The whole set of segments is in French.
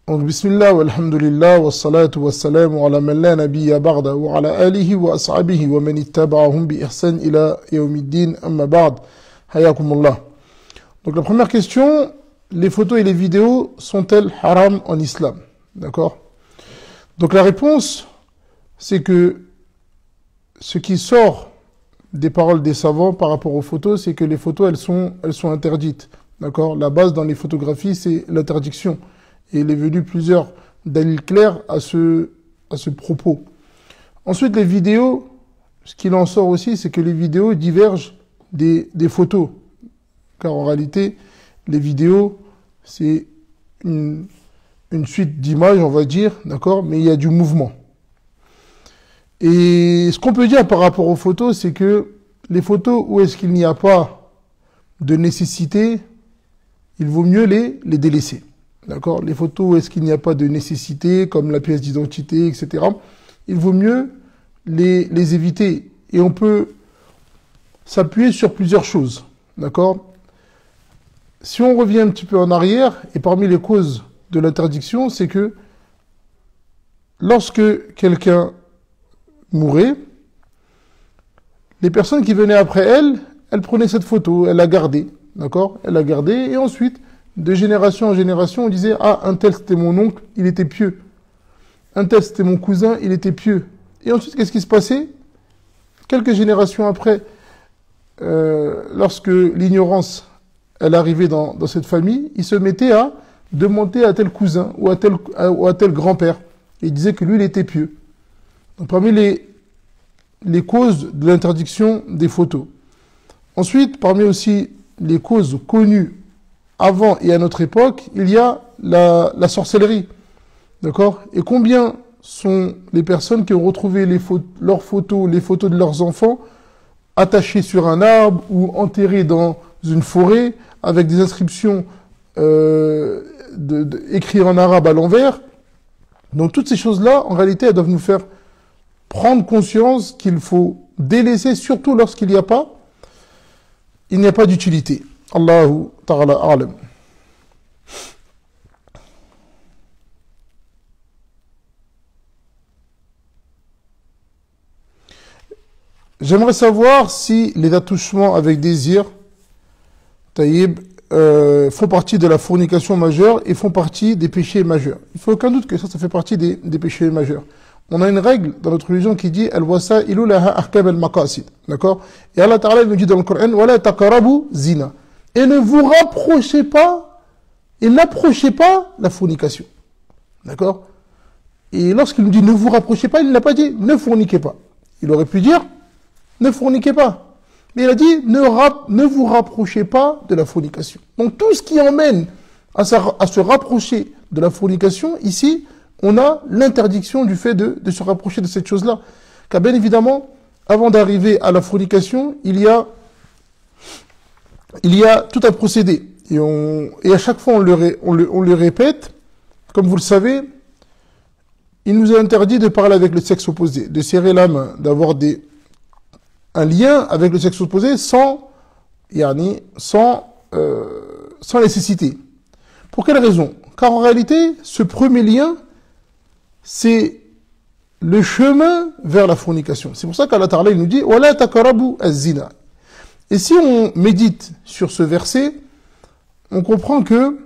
Donc, bismillah, walhamdulillah, wassalatu wassalamu ala man la nabiyya ba'da, wa ala alihi wa ashabihi wa man ittaba'ahum bi ihsan ila yawmiddin, amma ba'd, hayakumullah. Donc, la première question, les photos et les vidéos sont-elles haram en islam? D'accord? Donc, la réponse, c'est que ce qui sort des paroles des savants par rapport aux photos, c'est que les photos, elles sont interdites. D'accord? La base dans les photographies, c'est l'interdiction. Et il est venu plusieurs dalils clairs à ce propos. Ensuite, les vidéos, ce qu'il en sort aussi, c'est que les vidéos divergent des photos. Car en réalité, les vidéos, c'est une suite d'images, on va dire, d'accord, mais il y a du mouvement. Et ce qu'on peut dire par rapport aux photos, c'est que les photos où est-ce qu'il n'y a pas de nécessité, il vaut mieux les délaisser. D'accord? Les photos où est-ce qu'il n'y a pas de nécessité, comme la pièce d'identité, etc., il vaut mieux les éviter. Et on peut s'appuyer sur plusieurs choses. D'accord? Si on revient un petit peu en arrière, et parmi les causes de l'interdiction, c'est que lorsque quelqu'un mourait, les personnes qui venaient après elle, elles prenaient cette photo, elles la gardaient. D'accord? Elles la gardaient, et ensuite, de génération en génération, on disait « Ah, un tel c'était mon oncle, il était pieux. Un tel c'était mon cousin, il était pieux. » Et ensuite, qu'est-ce qui se passait? Quelques générations après, lorsque l'ignorance, elle arrivait dans cette famille, ils se mettaient à demander à tel cousin ou à tel grand-père. Et ils disaient que lui, il était pieux. Donc, parmi les causes de l'interdiction des photos. Ensuite, parmi aussi les causes connues avant et à notre époque, il y a la sorcellerie. D'accord? Et combien sont les personnes qui ont retrouvé leurs photos, les photos de leurs enfants, attachées sur un arbre ou enterrées dans une forêt avec des inscriptions écrites en arabe à l'envers. Donc toutes ces choses-là, en réalité, elles doivent nous faire prendre conscience qu'il faut délaisser, surtout lorsqu'il n'y a pas d'utilité. Allahu ta'ala a'lam. J'aimerais savoir si les attouchements avec désir, taïb, font partie de la fornication majeure et font partie des péchés majeurs. Il ne faut aucun doute que ça fait partie des péchés majeurs. On a une règle dans notre religion qui dit al-wasa'ilu laha ahkam al-maqasid. D'accord? Et Allah Ta'ala nous dit dans le Coran wala taqrabu zina. Et ne vous rapprochez pas, et n'approchez pas la fornication. D'accord? Et lorsqu'il nous dit ne vous rapprochez pas, il n'a pas dit ne forniquez pas. Il aurait pu dire ne forniquez pas. Mais il a dit ne vous rapprochez pas de la fornication. Donc tout ce qui emmène à se rapprocher de la fornication, ici, on a l'interdiction du fait de se rapprocher de cette chose-là. Car bien évidemment, avant d'arriver à la fornication, il y a tout un procédé. Et à chaque fois, on le répète. Comme vous le savez, il nous est interdit de parler avec le sexe opposé, de serrer la main, d'avoir un lien avec le sexe opposé sans nécessité. Pour quelle raison? Car en réalité, ce premier lien, c'est le chemin vers la fornication. C'est pour ça qu'Allah Ta'ala nous dit « Wala taqrabu az-zina ». Et si on médite sur ce verset, on comprend que,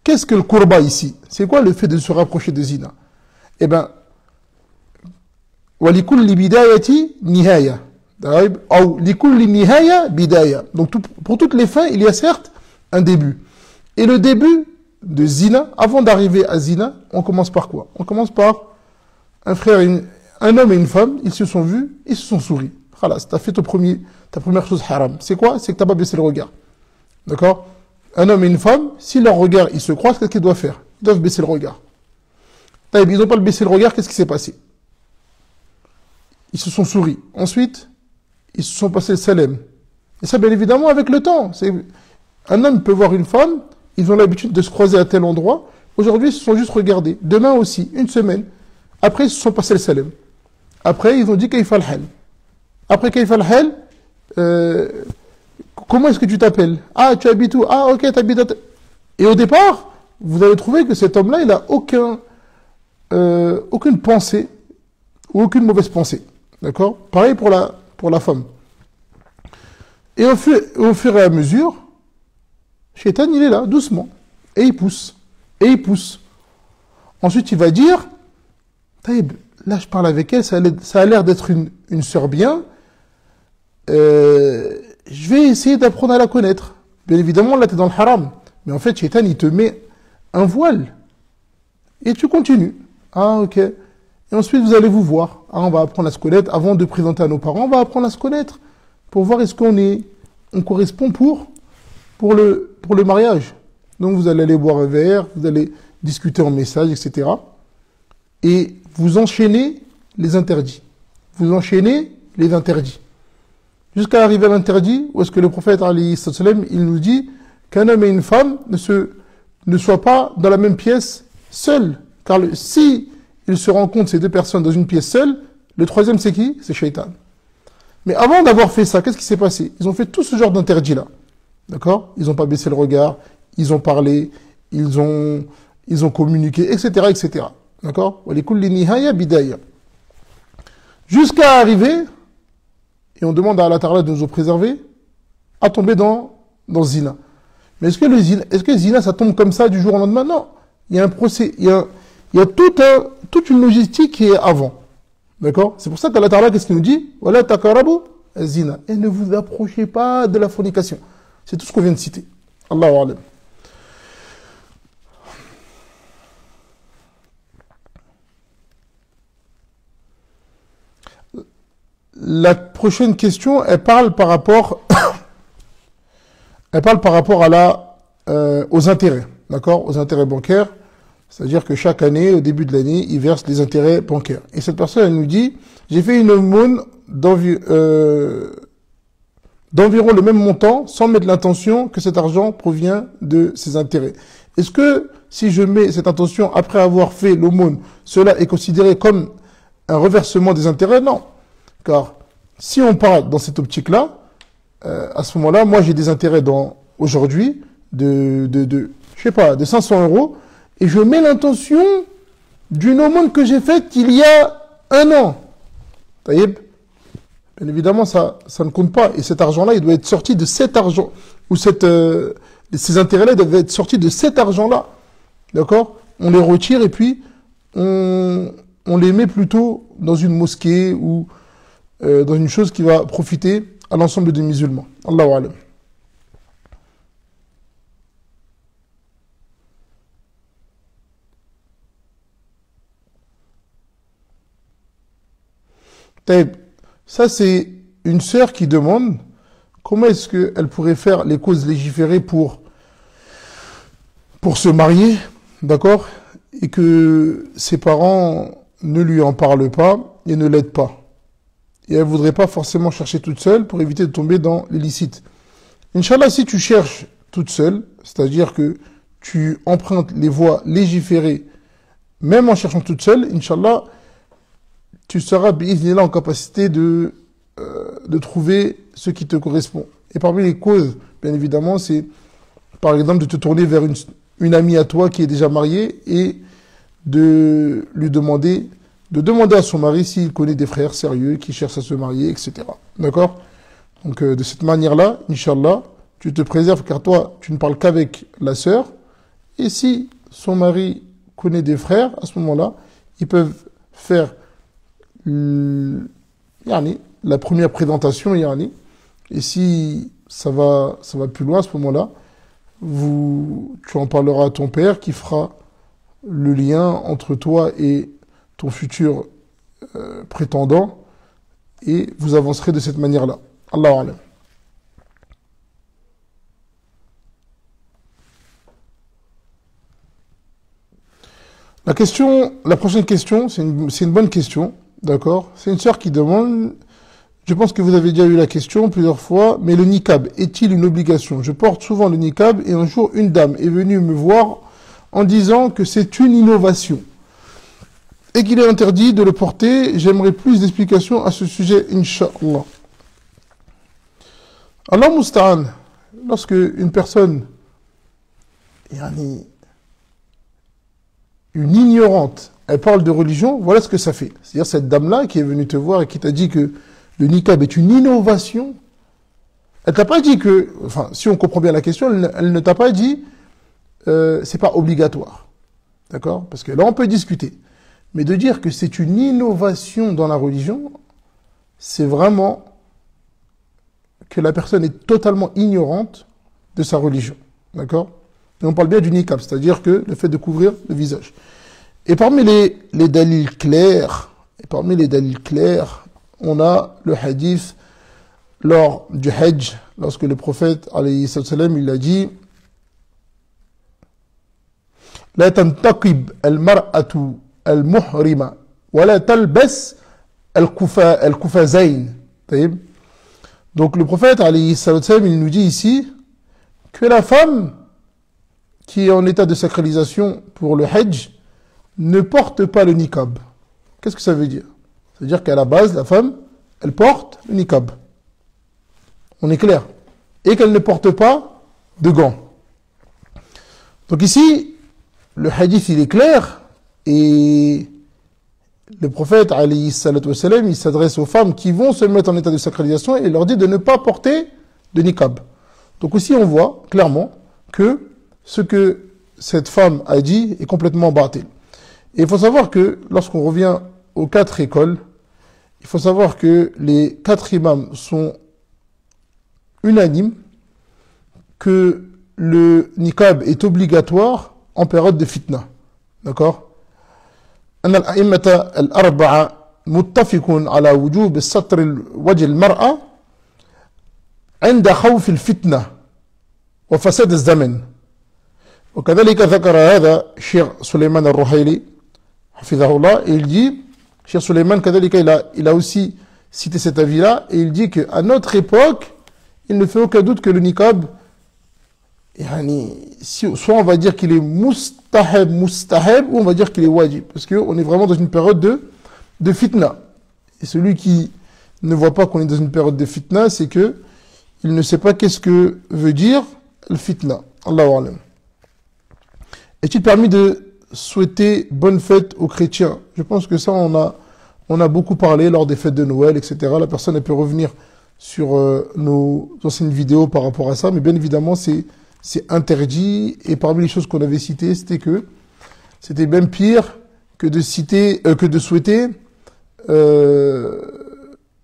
qu'est-ce que le qurba ici? C'est quoi le fait de se rapprocher de zina? Eh bien, wa likulli bidayati nihaya. Ou likulli nihaya bidaya. Donc, pour toutes les fins, il y a certes un début. Et le début de zina, avant d'arriver à zina, on commence par quoi? On commence par un homme et une femme, ils se sont vus, ils se sont souris. Khalas, t'as fait ta première chose haram. C'est quoi? C'est que t'as pas baissé le regard. D'accord? Un homme et une femme, si leur regard, ils se croisent, qu'est-ce qu'ils doivent faire? Ils doivent baisser le regard. Ils n'ont pas baissé le regard, qu'est-ce qui s'est passé? Ils se sont souris. Ensuite, ils se sont passés le salam. Et ça, bien évidemment, avec le temps. Un homme peut voir une femme, ils ont l'habitude de se croiser à tel endroit. Aujourd'hui, ils se sont juste regardés. Demain aussi, une semaine. Après, ils se sont passés le salam. Après, ils ont dit Kayfa al-hal. Après Kayfa al-hal, comment est-ce que tu t'appelles? Ah, tu habites où? Ah, ok, tu habites à... Et au départ, vous allez trouver que cet homme-là, il n'a aucune pensée ou aucune mauvaise pensée. D'accord? Pareil pour la femme. Et au fur et à mesure, Shaitan, il est là, doucement. Et il pousse. Et il pousse. Ensuite, il va dire, Taïb, là, je parle avec elle, ça a l'air d'être une sœur bien. Je vais essayer d'apprendre à la connaître. Bien évidemment, là, tu es dans le haram. Mais en fait, Shaitan, il te met un voile. Et tu continues. Ah, ok. Et ensuite, vous allez vous voir. Ah, on va apprendre à se connaître. Avant de présenter à nos parents, on va apprendre à se connaître. Pour voir est-ce on correspond pour le mariage. Donc, vous allez aller boire un verre, vous allez discuter en message, etc. Et vous enchaînez les interdits. Vous enchaînez les interdits. Jusqu'à arriver à l'interdit, où est-ce que le prophète, alayhi sallam, il nous dit qu'un homme et une femme ne soient pas dans la même pièce seuls. Car si ils se rencontrent, ces deux personnes, dans une pièce seule, le troisième, c'est qui? C'est Shaitan. Mais avant d'avoir fait ça, qu'est-ce qui s'est passé? Ils ont fait tout ce genre d'interdits-là. D'accord? Ils n'ont pas baissé le regard, ils ont parlé, ils ont communiqué, etc., etc. D'accord? Jusqu'à arriver, et on demande à Allah Ta'ala de nous préserver, à tomber dans zina. Mais est-ce que zina, ça tombe comme ça du jour au lendemain? Non. Il y a un procès, il y a toute une logistique qui est avant. D'accord? C'est pour ça qu'Allah Ta'ala, qu'est-ce qu'il nous dit? Wala takarabu zina. Et ne vous approchez pas de la fornication. C'est tout ce qu'on vient de citer. Allahu A'lam. La prochaine question, elle parle par rapport aux intérêts. D'accord? Aux intérêts bancaires. C'est-à-dire que chaque année, au début de l'année, ils versent les intérêts bancaires. Et cette personne, elle nous dit, j'ai fait une aumône d'environ le même montant, sans mettre l'intention que cet argent provient de ces intérêts. Est-ce que, si je mets cette intention après avoir fait l'aumône, cela est considéré comme un reversement des intérêts? Non. Car, si on parle dans cette optique-là, à ce moment-là, moi, j'ai des intérêts aujourd'hui de 500 €, et je mets l'intention d'une aumône que j'ai faite il y a 1 an. Taïb. Bien évidemment, ça ne compte pas. Et cet argent-là, il doit être sorti de cet argent. Ou ces intérêts-là doivent être sortis de cet argent-là. D'accord? On les retire et puis on les met plutôt dans une mosquée ou dans une chose qui va profiter à l'ensemble des musulmans. Allahu A'lam. Ça, c'est une sœur qui demande comment est-ce qu'elle pourrait faire les causes légiférées pour se marier, d'accord, et que ses parents ne lui en parlent pas et ne l'aident pas. Et elle ne voudrait pas forcément chercher toute seule pour éviter de tomber dans l'illicite. Inch'Allah, si tu cherches toute seule, c'est-à-dire que tu empruntes les voies légiférées, même en cherchant toute seule, Inch'Allah, tu seras en capacité de trouver ce qui te correspond. Et parmi les causes, bien évidemment, c'est par exemple de te tourner vers une amie à toi qui est déjà mariée et de demander à son mari s'il connaît des frères sérieux qui cherchent à se marier, etc. D'accord? Donc de cette manière-là, Inch'Allah, tu te préserves car toi, tu ne parles qu'avec la sœur. Et si son mari connaît des frères, à ce moment-là, ils peuvent faire la première présentation, et si ça va plus loin à ce moment-là, tu en parleras à ton père qui fera le lien entre toi et ton futur prétendant, et vous avancerez de cette manière-là. Allahu A'lam. La prochaine question, c'est une bonne question. D'accord? C'est une sœur qui demande, je pense que vous avez déjà eu la question plusieurs fois, mais le niqab est-il une obligation? Je porte souvent le niqab et un jour une dame est venue me voir en disant que c'est une innovation et qu'il est interdit de le porter. J'aimerais plus d'explications à ce sujet, Inch'Allah. Allah Musta'an, lorsque une personne une ignorante, elle parle de religion, voilà ce que ça fait. C'est-à-dire cette dame-là qui est venue te voir et qui t'a dit que le niqab est une innovation. Elle t'a pas dit que, enfin, si on comprend bien la question, elle ne t'a pas dit c'est pas obligatoire. D'accord? Parce que là, on peut discuter. Mais de dire que c'est une innovation dans la religion, c'est vraiment que la personne est totalement ignorante de sa religion. D'accord? Et on parle bien du niqab, c'est-à-dire que le fait de couvrir le visage. Et parmi les dalils clairs, on a le hadith lors du Hajj, lorsque le prophète, alayhi salam, il a dit لا تنتقب المرأة المحرمة ولا تلبس القفازين. Donc le prophète, alayhi salam, il nous dit ici que la femme qui est en état de sacralisation pour le Hajj ne porte pas le niqab. Qu'est-ce que ça veut dire? Ça veut dire qu'à la base, la femme, elle porte le niqab. On est clair. Et qu'elle ne porte pas de gants. Donc ici, le hadith, il est clair. Et le prophète, alayhi salatu wassalam, il s'adresse aux femmes qui vont se mettre en état de sacralisation et leur dit de ne pas porter de niqab. Donc aussi, on voit clairement que ce que cette femme a dit est complètement bâtil. Et il faut savoir que lorsqu'on revient aux 4 écoles, il faut savoir que les 4 imams sont unanimes que le niqab est obligatoire en période de fitna. D'accord? أن الأئمة الأربعة متفق على وجوب الستر وجه المرأة عند خوف الفتنة وفساد الزمن. وكذلك ذكر هذا الشيخ سليمان الرحيلي حفظه الله. Et il dit, Cheikh Suleiman, كذلك il a aussi cité cet avis-là, et il dit qu'à notre époque, il ne fait aucun doute que le niqab, soit on va dire qu'il est mustahab, ou on va dire qu'il est wajib, parce qu'on est vraiment dans une période de fitna. Et celui qui ne voit pas qu'on est dans une période de fitna, c'est que il ne sait pas qu'est-ce que veut dire le fitna. Allahu alam. Est-il permis de souhaiter bonne fête aux chrétiens? Je pense que ça, on a beaucoup parlé lors des fêtes de Noël, etc. La personne, elle peut revenir sur nos anciennes vidéos par rapport à ça, mais bien évidemment, c'est interdit. Et parmi les choses qu'on avait citées, c'était que c'était bien pire que de souhaiter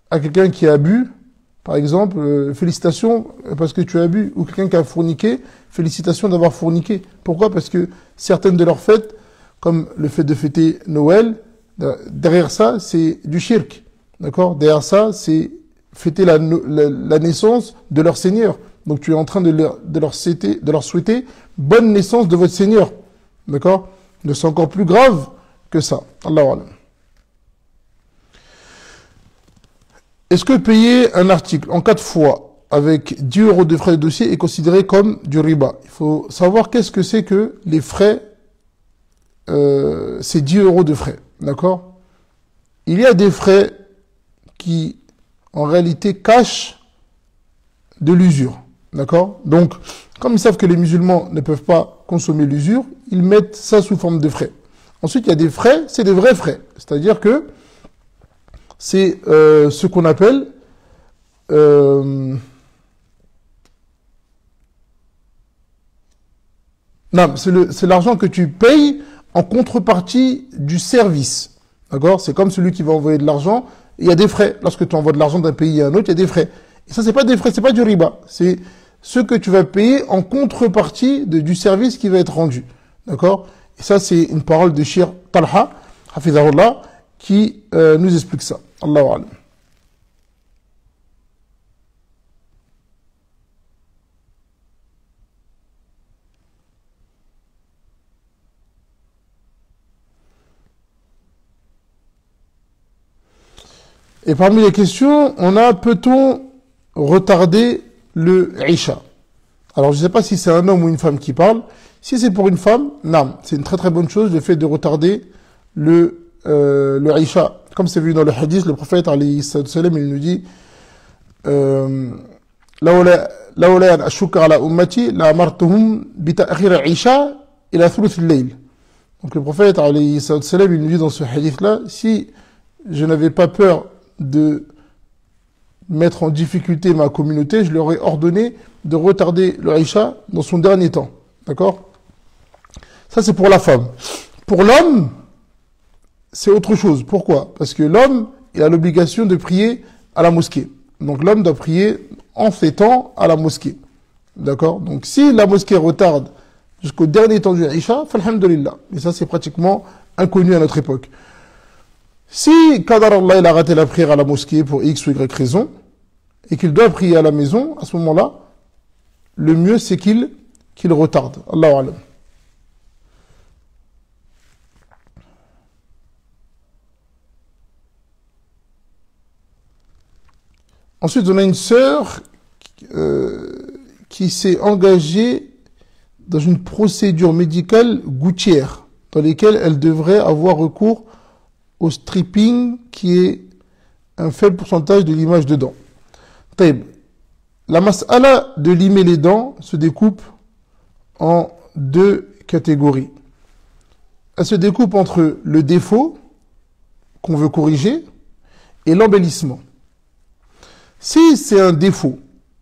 à quelqu'un qui a bu, par exemple, félicitations parce que tu as bu, ou quelqu'un qui a fourniqué, félicitations d'avoir fourniqué. Pourquoi? Parce que certaines de leurs fêtes, comme le fait de fêter Noël, derrière ça, c'est du shirk. D'accord? Derrière ça, c'est fêter la naissance de leur Seigneur. Donc tu es en train de leur souhaiter bonne naissance de votre Seigneur. D'accord? Mais c'est encore plus grave que ça. Allahu alam. Est-ce que payer un article en 4 fois avec 10 € de frais de dossier est considéré comme du riba? Il faut savoir qu'est-ce que c'est que les frais, c'est 10 € de frais. D'accord? Il y a des frais qui, en réalité, cachent de l'usure. D'accord? Donc, comme ils savent que les musulmans ne peuvent pas consommer l'usure, ils mettent ça sous forme de frais. Ensuite, il y a des frais, c'est des vrais frais. C'est-à-dire que c'est ce qu'on appelle non, c'est l'argent que tu payes en contrepartie du service. D'accord? C'est comme celui qui va envoyer de l'argent. Il y a des frais. Lorsque tu envoies de l'argent d'un pays à un autre, il y a des frais. Et ça, c'est pas des frais, c'est pas du riba. C'est ce que tu vas payer en contrepartie du service qui va être rendu. D'accord? Et ça, c'est une parole de Cheikh Talha, hafizahullah, qui nous explique ça. Allahu alam. Et parmi les questions, on a peut-on retarder le Isha? Alors je ne sais pas si c'est un homme ou une femme qui parle. Si c'est pour une femme, non, c'est une très très bonne chose le fait de retarder le Isha. Comme c'est vu dans le hadith, le prophète alayhi salam, il nous dit لولا أن أشك على أمتي لأمرتهم بتأخير العشاء إلى ثلث الليل. Donc le prophète, alayhi salam, il nous dit dans ce hadith-là, si je n'avais pas peur de mettre en difficulté ma communauté, je leur ai ordonné de retarder le Isha dans son dernier temps. D'accord? Ça, c'est pour la femme. Pour l'homme, c'est autre chose. Pourquoi? Parce que l'homme, il a l'obligation de prier à la mosquée. Donc l'homme doit prier en ces temps à la mosquée. D'accord? Donc si la mosquée retarde jusqu'au dernier temps du Isha, alhamdulillah. Mais ça, c'est pratiquement inconnu à notre époque. Si, qadar Allah, il a raté la prière à la mosquée pour X ou Y raison, et qu'il doit prier à la maison, à ce moment-là, le mieux, c'est qu'il retarde. Allahu alam. Ensuite, on a une sœur qui s'est engagée dans une procédure médicale gouttière, dans laquelle elle devrait avoir recours au stripping, qui est un faible pourcentage de limage de dents. Taïb. La mas'ala de limer les dents se découpe en deux catégories. Elle se découpe entre le défaut qu'on veut corriger et l'embellissement. Si c'est un défaut,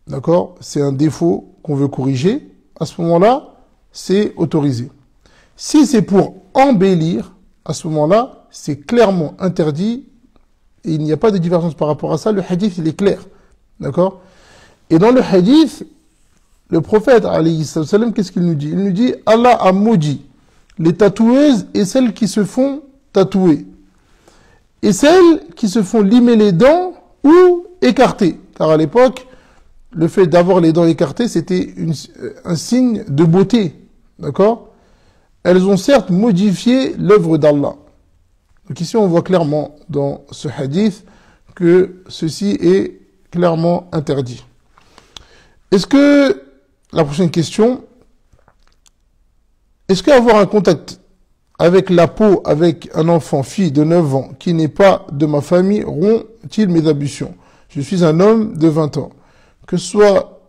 d'accord, c'est un défaut qu'on veut corriger, à ce moment-là, c'est autorisé. Si c'est pour embellir, à ce moment-là, c'est clairement interdit et il n'y a pas de divergence par rapport à ça. Le hadith, il est clair, d'accord? Et dans le hadith, le prophète, alayhi salam, qu'est-ce qu'il nous dit? Il nous dit, Allah a maudit les tatoueuses et celles qui se font tatouer, et celles qui se font limer les dents ou écarter. Car à l'époque, le fait d'avoir les dents écartées, c'était un signe de beauté. D'accord? Elles ont certes modifié l'œuvre d'Allah. Donc ici, on voit clairement dans ce hadith que ceci est clairement interdit. Est-ce que, la prochaine question, est-ce qu'avoir un contact avec la peau, avec un enfant, fille de 9 ans, qui n'est pas de ma famille, rompt-il mes ablutions? Je suis un homme de 20 ans. Que ce soit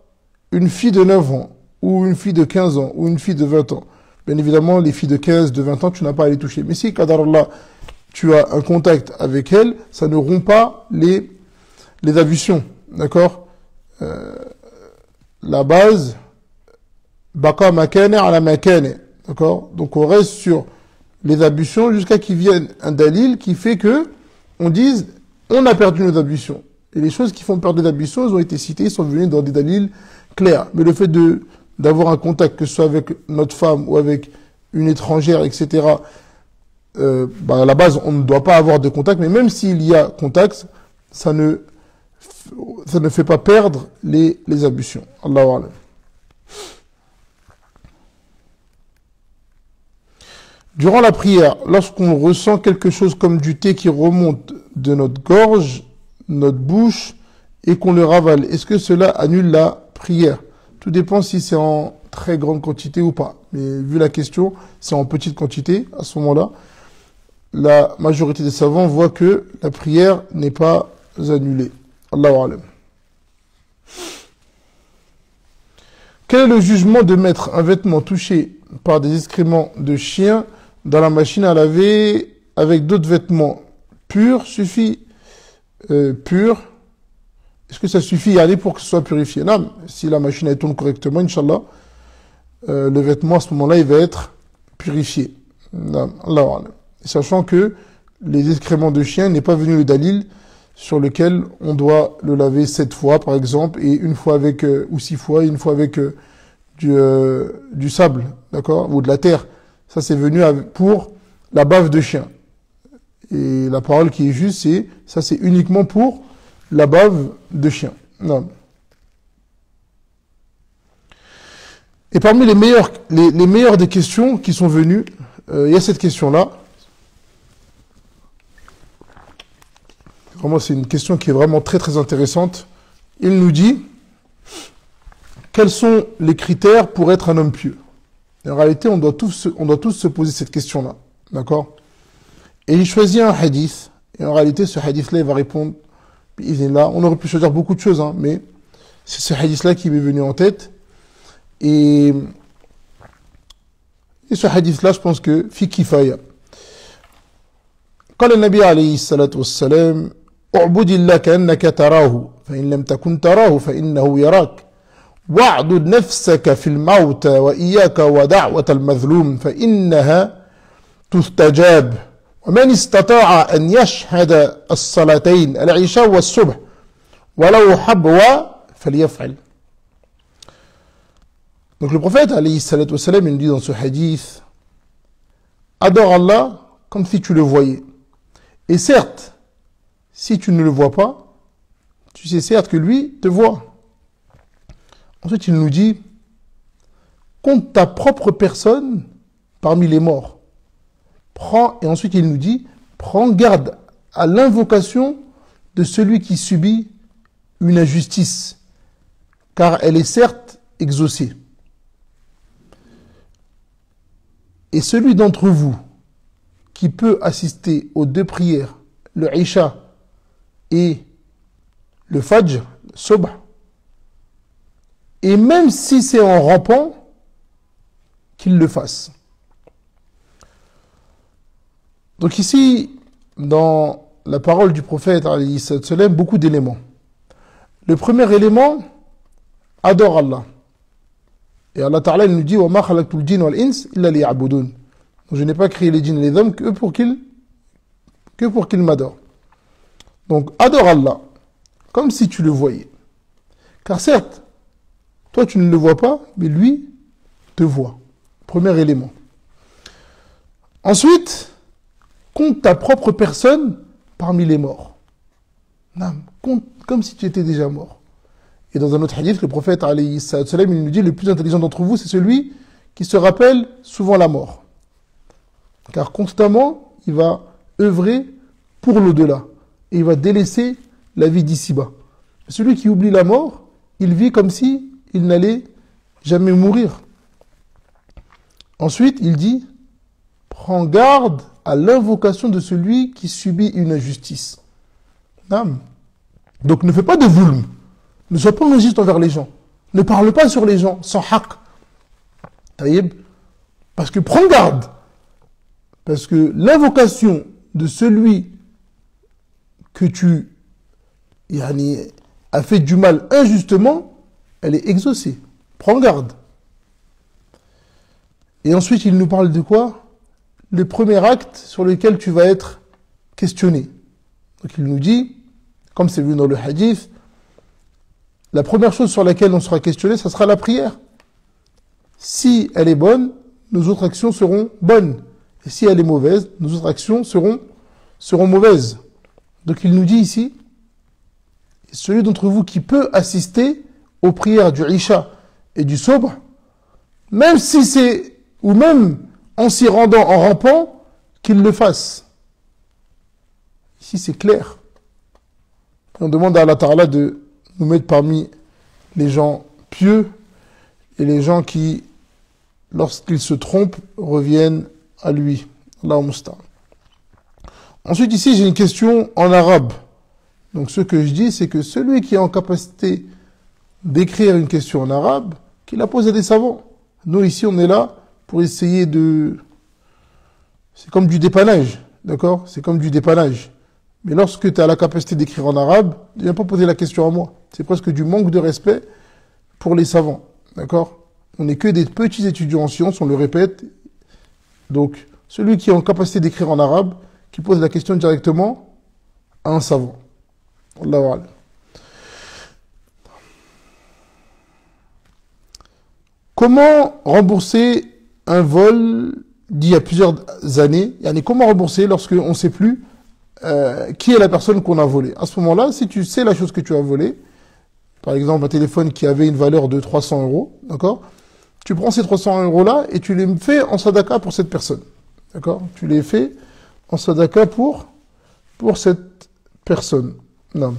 une fille de 9 ans, ou une fille de 15 ans, ou une fille de 20 ans. Bien évidemment, les filles de 15, de 20 ans, tu n'as pas à les toucher. Mais si, qadarallah, tu as un contact avec elles, ça ne rompt pas les ablutions. D'accord? La base, baqa makane ala makane. D'accord? Donc on reste sur les ablutions jusqu'à qu'il vienne un dalil qui fait que on dise on a perdu nos ablutions. Et les choses qui font perdre les ablutions, elles ont été citées, sont venues dans des dalils clairs. Mais le fait d'avoir un contact, que ce soit avec notre femme ou avec une étrangère, etc., à la base, on ne doit pas avoir de contact, mais même s'il y a contact, ça ne fait pas perdre les ablutions. Allahu a'lam. Durant la prière, lorsqu'on ressent quelque chose comme du thé qui remonte de notre gorge, notre bouche, et qu'on le ravale, est-ce que cela annule la prière? Tout dépend si c'est en très grande quantité ou pas. Mais vu la question, c'est en petite quantité, à ce moment-là, la majorité des savants voient que la prière n'est pas annulée. Allahu a'lam. Quel est le jugement de mettre un vêtement touché par des excréments de chien dans la machine à laver avec d'autres vêtements purs suffit pur? Est-ce que ça suffit y aller pour que ce soit purifié? Non, si la machine elle tourne correctement, Inch'Allah, le vêtement à ce moment-là, il va être purifié. Non, Allah, sachant que les excréments de chien n'est pas venu le dalil sur lequel on doit le laver 7 fois, par exemple, et une fois avec, ou 6 fois, et une fois avec du sable, d'accord, ou de la terre. Ça, c'est venu pour la bave de chien. Et la parole qui est juste, c'est, ça, c'est uniquement pour la bave de chien. Non. Et parmi les meilleures des questions qui sont venues, il y a cette question-là. Vraiment, c'est une question qui est vraiment très très intéressante. Il nous dit, quels sont les critères pour être un homme pieux? En réalité, on doit tous se poser cette question-là. D'accord? Et il choisit un hadith. Et en réalité, ce hadith-là, il va répondre, là, on aurait pu choisir beaucoup de choses, hein, mais c'est ce hadith-là qui m'est venu en tête. Et Et ce hadith-là, je pense que fi kifaya. قال النبي عليه الصلاة والسلام اعبد الله كأنك تراه فإن لم تكن تراه فإنه يراك واعدد نفسك في الموت وإياك ودعوة المظلوم فإنها تستجاب ومن استطاع أن يشهد الصلاتين العشاء والصبح ولو حبوا فليفعل. Donc le prophète alayhi salatu wassalam, il dit dans ce hadith, adore Allah comme si tu le voyais. Et certes, si tu ne le vois pas, tu sais certes que lui te voit. Ensuite, il nous dit, compte ta propre personne parmi les morts. Et ensuite, il nous dit, prends garde à l'invocation de celui qui subit une injustice, car elle est certes exaucée. Et celui d'entre vous qui peut assister aux deux prières, le Isha et le Fajr, le Subh, et même si c'est en rampant, qu'il le fasse. Donc ici, dans la parole du prophète, alayhi salam, beaucoup d'éléments. Le premier élément, adore Allah. Et Allah Ta'ala nous dit وَمَا خَلَقْتُ الْجِنَّ وَالْإِنسَ إِلَّا لِيَعْبُدُونَ. Je n'ai pas créé les djinns et les hommes que pour qu'ils m'adorent. Donc adore Allah comme si tu le voyais. Car certes, toi tu ne le vois pas, mais lui te voit. Premier élément. Ensuite, compte ta propre personne parmi les morts. Non, compte comme si tu étais déjà mort. Et dans un autre hadith, le prophète, alayhi salam, il nous dit, le plus intelligent d'entre vous, c'est celui qui se rappelle souvent la mort. Car constamment, il va œuvrer pour l'au-delà. Et il va délaisser la vie d'ici-bas. Celui qui oublie la mort, il vit comme si il n'allait jamais mourir. Ensuite, il dit, prends garde à l'invocation de celui qui subit une injustice. Donc ne fais pas de zulm. Ne sois pas injuste envers les gens. Ne parle pas sur les gens sans haq. Taïb. Parce que prends garde. Parce que l'invocation de celui que tu as fait du mal injustement, elle est exaucée. Prends garde. Et ensuite, il nous parle de quoi? Le premier acte sur lequel tu vas être questionné. Donc il nous dit, comme c'est vu dans le hadith, la première chose sur laquelle on sera questionné, ça sera la prière. Si elle est bonne, nos autres actions seront bonnes. Et si elle est mauvaise, nos autres actions seront mauvaises. Donc il nous dit ici, celui d'entre vous qui peut assister aux prières du Isha et du Subh, même si c'est, ou même en s'y rendant, en rampant, qu'il le fasse. Ici c'est clair. On demande à Allah Ta'ala de nous mettre parmi les gens pieux et les gens qui, lorsqu'ils se trompent, reviennent à lui. Allahu musta'an. Ensuite, ici, j'ai une question en arabe. Donc, ce que je dis, c'est que celui qui est en capacité d'écrire une question en arabe, qu'il la pose à des savants. Nous, ici, on est là pour essayer de... C'est comme du dépannage, d'accord? C'est comme du dépannage. Mais lorsque tu as la capacité d'écrire en arabe, ne viens pas poser la question à moi. C'est presque du manque de respect pour les savants, d'accord? On n'est que des petits étudiants en sciences, on le répète. Donc, celui qui est en capacité d'écrire en arabe, qui pose la question directement à un savant. Allahu a'lam. Comment rembourser un vol d'il y a plusieurs années? Comment rembourser lorsque on ne sait plus qui est la personne qu'on a volée? À ce moment-là, si tu sais la chose que tu as volée, par exemple un téléphone qui avait une valeur de 300 €, d'accord? Tu prends ces 300 € là et tu les fais en sadaka pour cette personne. D'accord? Tu les fais en sadaka pour cette personne. Non.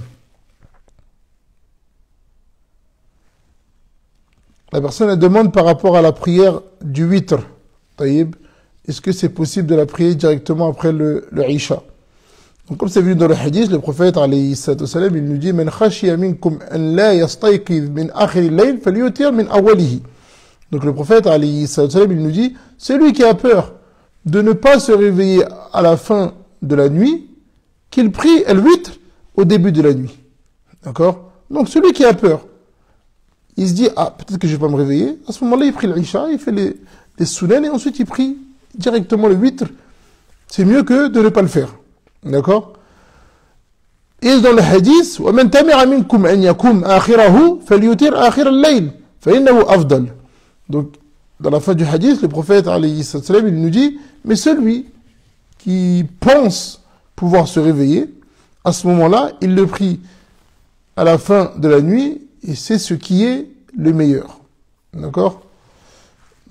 La personne elle demande par rapport à la prière du witr. Taïb. Est-ce que c'est possible de la prier directement après le Isha? Donc, comme c'est vu dans le hadith, le prophète, alayhi salam, il nous dit, Man khashiya minkum an la yastayqiz min akhir al-layl falyutir min awwalihi. Donc le prophète, alayhi salam, il nous dit, celui qui a peur de ne pas se réveiller à la fin de la nuit, qu'il prie al-witr au début de la nuit. D'accord? Donc celui qui a peur, il se dit, ah, peut-être que je vais pas me réveiller. À ce moment-là, il prie l'isha, il fait les sunan et ensuite il prie directement le witr. C'est mieux que de ne pas le faire. D'accord? Et dans le hadith, وَمَنْ تَمِعَ مِنْكُمْ أَنْ يَكُمْ آخِرَهُ فَلْيُتِرْ آخِرَ اللَّيْلِ فَإِنَّهُ أَفْضَلُ. Donc, dans la fin du hadith, le prophète, alayhi salam, il nous dit, mais celui qui pense pouvoir se réveiller, à ce moment-là, il le prie à la fin de la nuit, et c'est ce qui est le meilleur. D'accord?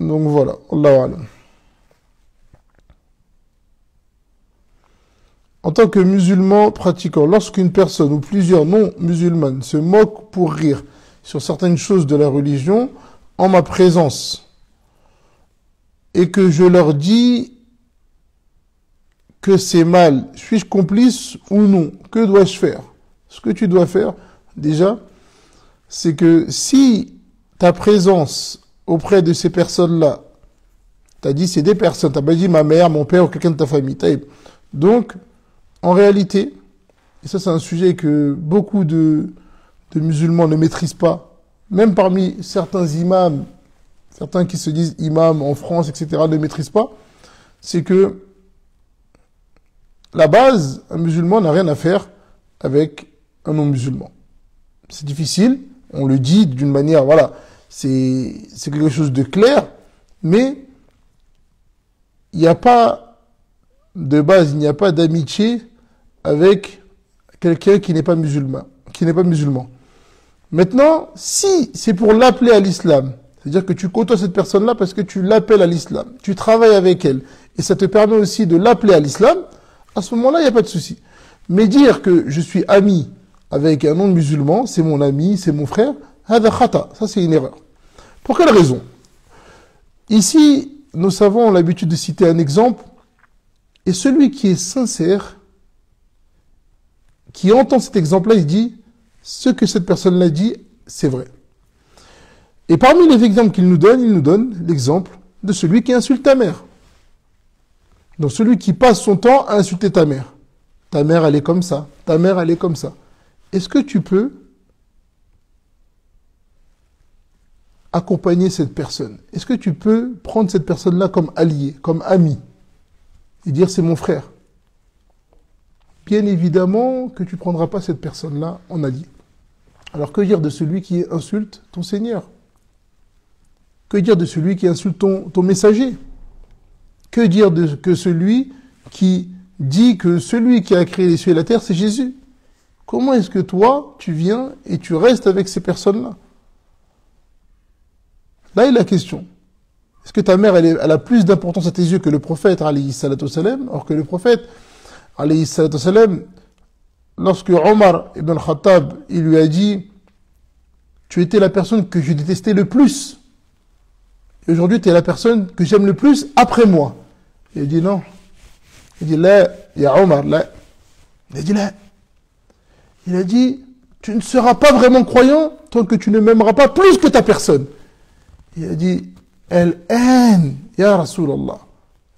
Donc voilà, Allahu a'lam. En tant que musulman pratiquant, lorsqu'une personne ou plusieurs non-musulmanes se moquent pour rire sur certaines choses de la religion en ma présence et que je leur dis que c'est mal, suis-je complice ou non? Que dois-je faire? Ce que tu dois faire, déjà, c'est que si ta présence auprès de ces personnes-là, tu as dit c'est des personnes, tu n'as pas dit ma mère, mon père ou quelqu'un de ta famille. Donc, en réalité, et ça c'est un sujet que beaucoup de musulmans ne maîtrisent pas, même parmi certains imams, certains qui se disent imams en France, etc., ne maîtrisent pas, c'est que la base, un musulman n'a rien à faire avec un non-musulman. C'est difficile, on le dit d'une manière, voilà, c'est quelque chose de clair, mais il n'y a pas de base, il n'y a pas d'amitié avec quelqu'un qui n'est pas musulman, Maintenant, si c'est pour l'appeler à l'islam, c'est-à-dire que tu côtoies cette personne-là parce que tu l'appelles à l'islam, tu travailles avec elle, et ça te permet aussi de l'appeler à l'islam, à ce moment-là, il n'y a pas de souci. Mais dire que je suis ami avec un non-musulman, c'est mon ami, c'est mon frère, ça c'est une erreur. Pour quelle raison? Ici, nous avons l'habitude de citer un exemple, et celui qui est sincère, qui entend cet exemple-là, il dit, ce que cette personne-là dit, c'est vrai. Et parmi les exemples qu'il nous donne, il nous donne l'exemple de celui qui insulte ta mère. Donc celui qui passe son temps à insulter ta mère. Ta mère, elle est comme ça. Ta mère, elle est comme ça. Est-ce que tu peux accompagner cette personne? Est-ce que tu peux prendre cette personne-là comme allié, comme ami, et dire c'est mon frère? Bien évidemment que tu ne prendras pas cette personne-là en allié. Alors que dire de celui qui insulte ton Seigneur? Que dire de celui qui insulte ton messager? Que dire que celui qui dit que celui qui a créé les cieux et la terre, c'est Jésus? Comment est-ce que toi, tu viens et tu restes avec ces personnes-là? Là est la question. Est-ce que ta mère, elle a plus d'importance à tes yeux que le prophète, alayhi salatu wassalam? Or que le prophète, alayhi salatu wassalam, lorsque Omar ibn al-Khattab, il lui a dit, tu étais la personne que je détestais le plus. Et aujourd'hui, tu es la personne que j'aime le plus après moi. Il a dit non. Il a dit, là, ya Omar, là. Il a dit, là. Il a dit, tu ne seras pas vraiment croyant tant que tu ne m'aimeras pas plus que ta personne. Il a dit, elle haine, ya Rasulallah.